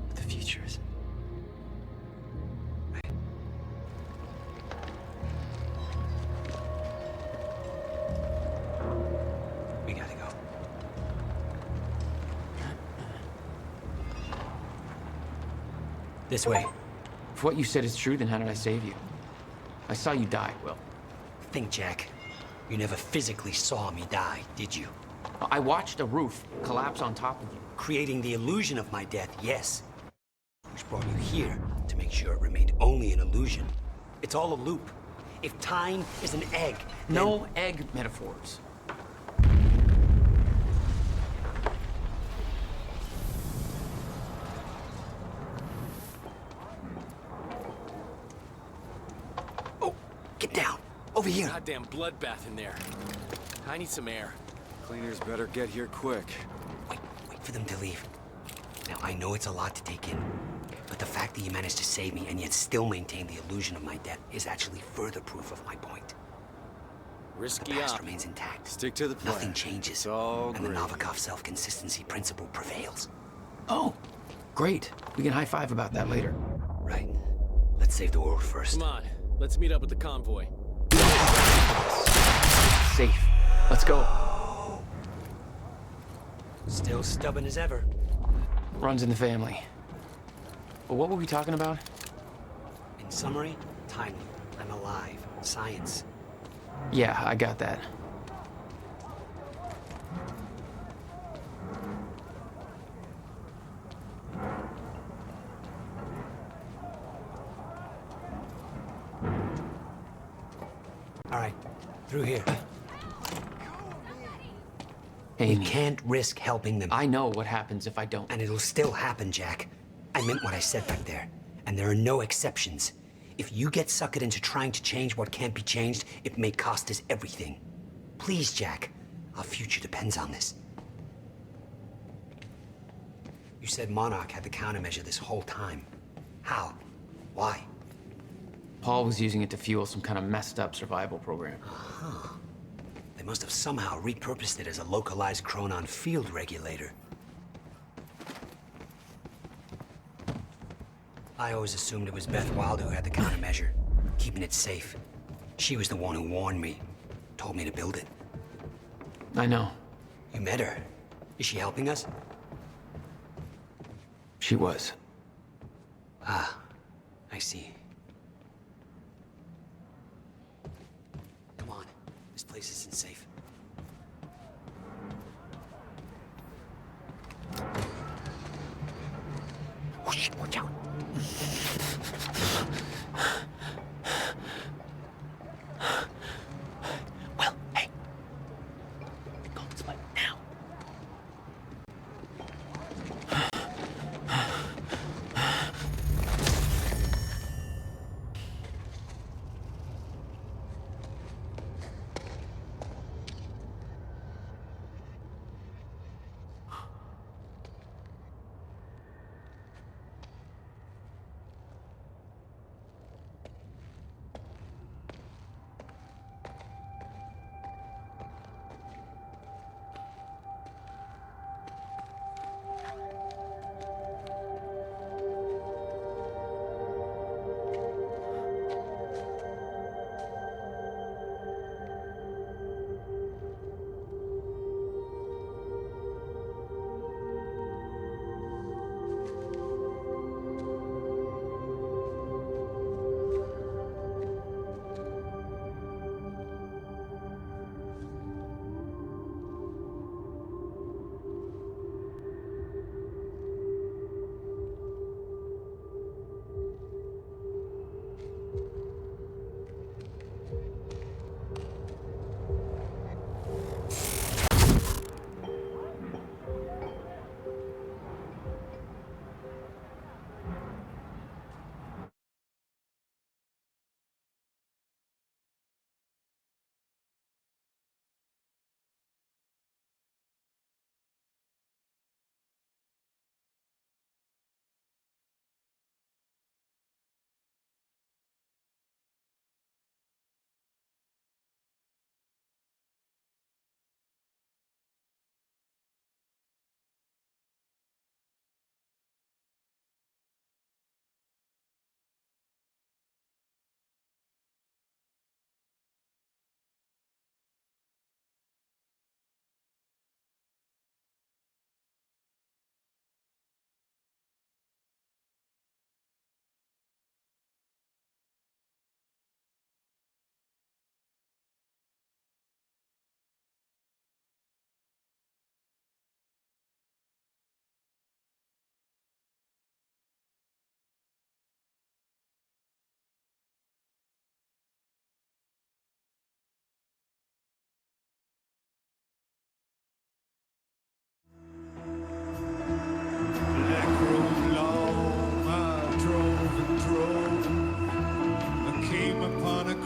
Speaker 18: but the future isn't. Right? We gotta go. This way.
Speaker 8: If what you said is true, then how did I save you? I saw you die, Will.
Speaker 18: Think, Jack. You never physically saw me die, did you?
Speaker 8: I watched a roof collapse on top of you.
Speaker 18: Creating the illusion of my death, yes. Which brought you here to make sure it remained only an illusion. It's all a loop. If time is an egg,
Speaker 8: no egg metaphors.
Speaker 18: Oh, get down. Over here.
Speaker 21: Goddamn bloodbath in there. I need some air. Cleaners better get here quick.
Speaker 18: Wait for them to leave. Now, I know it's a lot to take in, but the fact that you managed to save me and yet still maintain the illusion of my death is actually further proof of my point.
Speaker 21: Risky
Speaker 18: the past
Speaker 21: up.
Speaker 18: remains intact.
Speaker 21: Stick to the plan.
Speaker 18: Nothing changes.
Speaker 21: It's all
Speaker 18: and
Speaker 21: great.
Speaker 18: the Novikov self-consistency principle prevails.
Speaker 8: Oh, great. We can high-five about that later.
Speaker 18: Right. Let's save the world first.
Speaker 21: Come on, let's meet up with the convoy.
Speaker 8: Safe. Let's go.
Speaker 18: Still stubborn as ever.
Speaker 8: Runs in the family. But what were we talking about?
Speaker 18: In summary, time. I'm alive. Science.
Speaker 8: Yeah, I got that.
Speaker 18: All right, through here.
Speaker 8: Amy.
Speaker 18: We can't risk helping them.
Speaker 8: I know what happens if I don't.
Speaker 18: And it'll still happen, Jack. I meant what I said back there. And there are no exceptions. If you get suckered into trying to change what can't be changed, it may cost us everything. Please, Jack. Our future depends on this. You said Monarch had the countermeasure this whole time. How? Why?
Speaker 8: Paul was using it to fuel some kind of messed up survival program.
Speaker 18: Huh. They must have somehow repurposed it as a localized Chronon field regulator. I always assumed it was Beth Wild who had the countermeasure, keeping it safe. She was the one who warned me, told me to build it.
Speaker 8: I know.
Speaker 18: You met her. Is she helping us?
Speaker 8: She was.
Speaker 18: Ah, I see. Come on, this place isn't safe. Oh shit, watch out. Well, hey. Go this way now.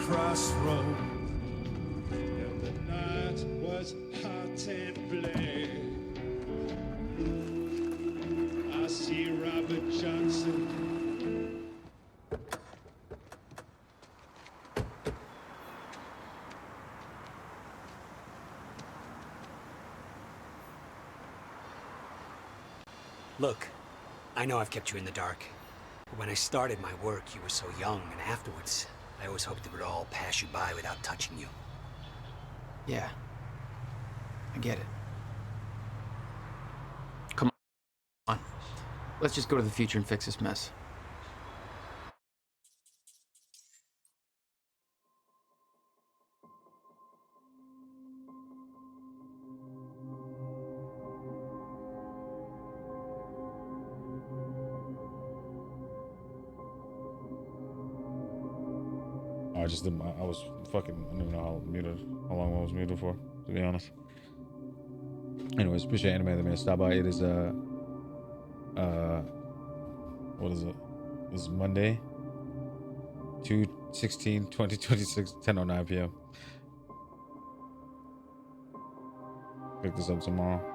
Speaker 4: Crossroad, and the night was hot and black. I see Robert Johnson.
Speaker 18: Look, I know I've kept you in the dark, but when I started my work, you were so young, and afterwards, I always hoped it would all pass you by without touching you.
Speaker 8: Yeah. I get it. Come on.
Speaker 14: Let's just go to the future and fix this mess.
Speaker 1: I just didn't. I was fucking. I don't even know how long I was muted for, to be honest. Anyways, appreciate Anime the Man stop by. It is what is it? This is Monday, 2/16/2026, 10:09 p.m. Pick this up tomorrow.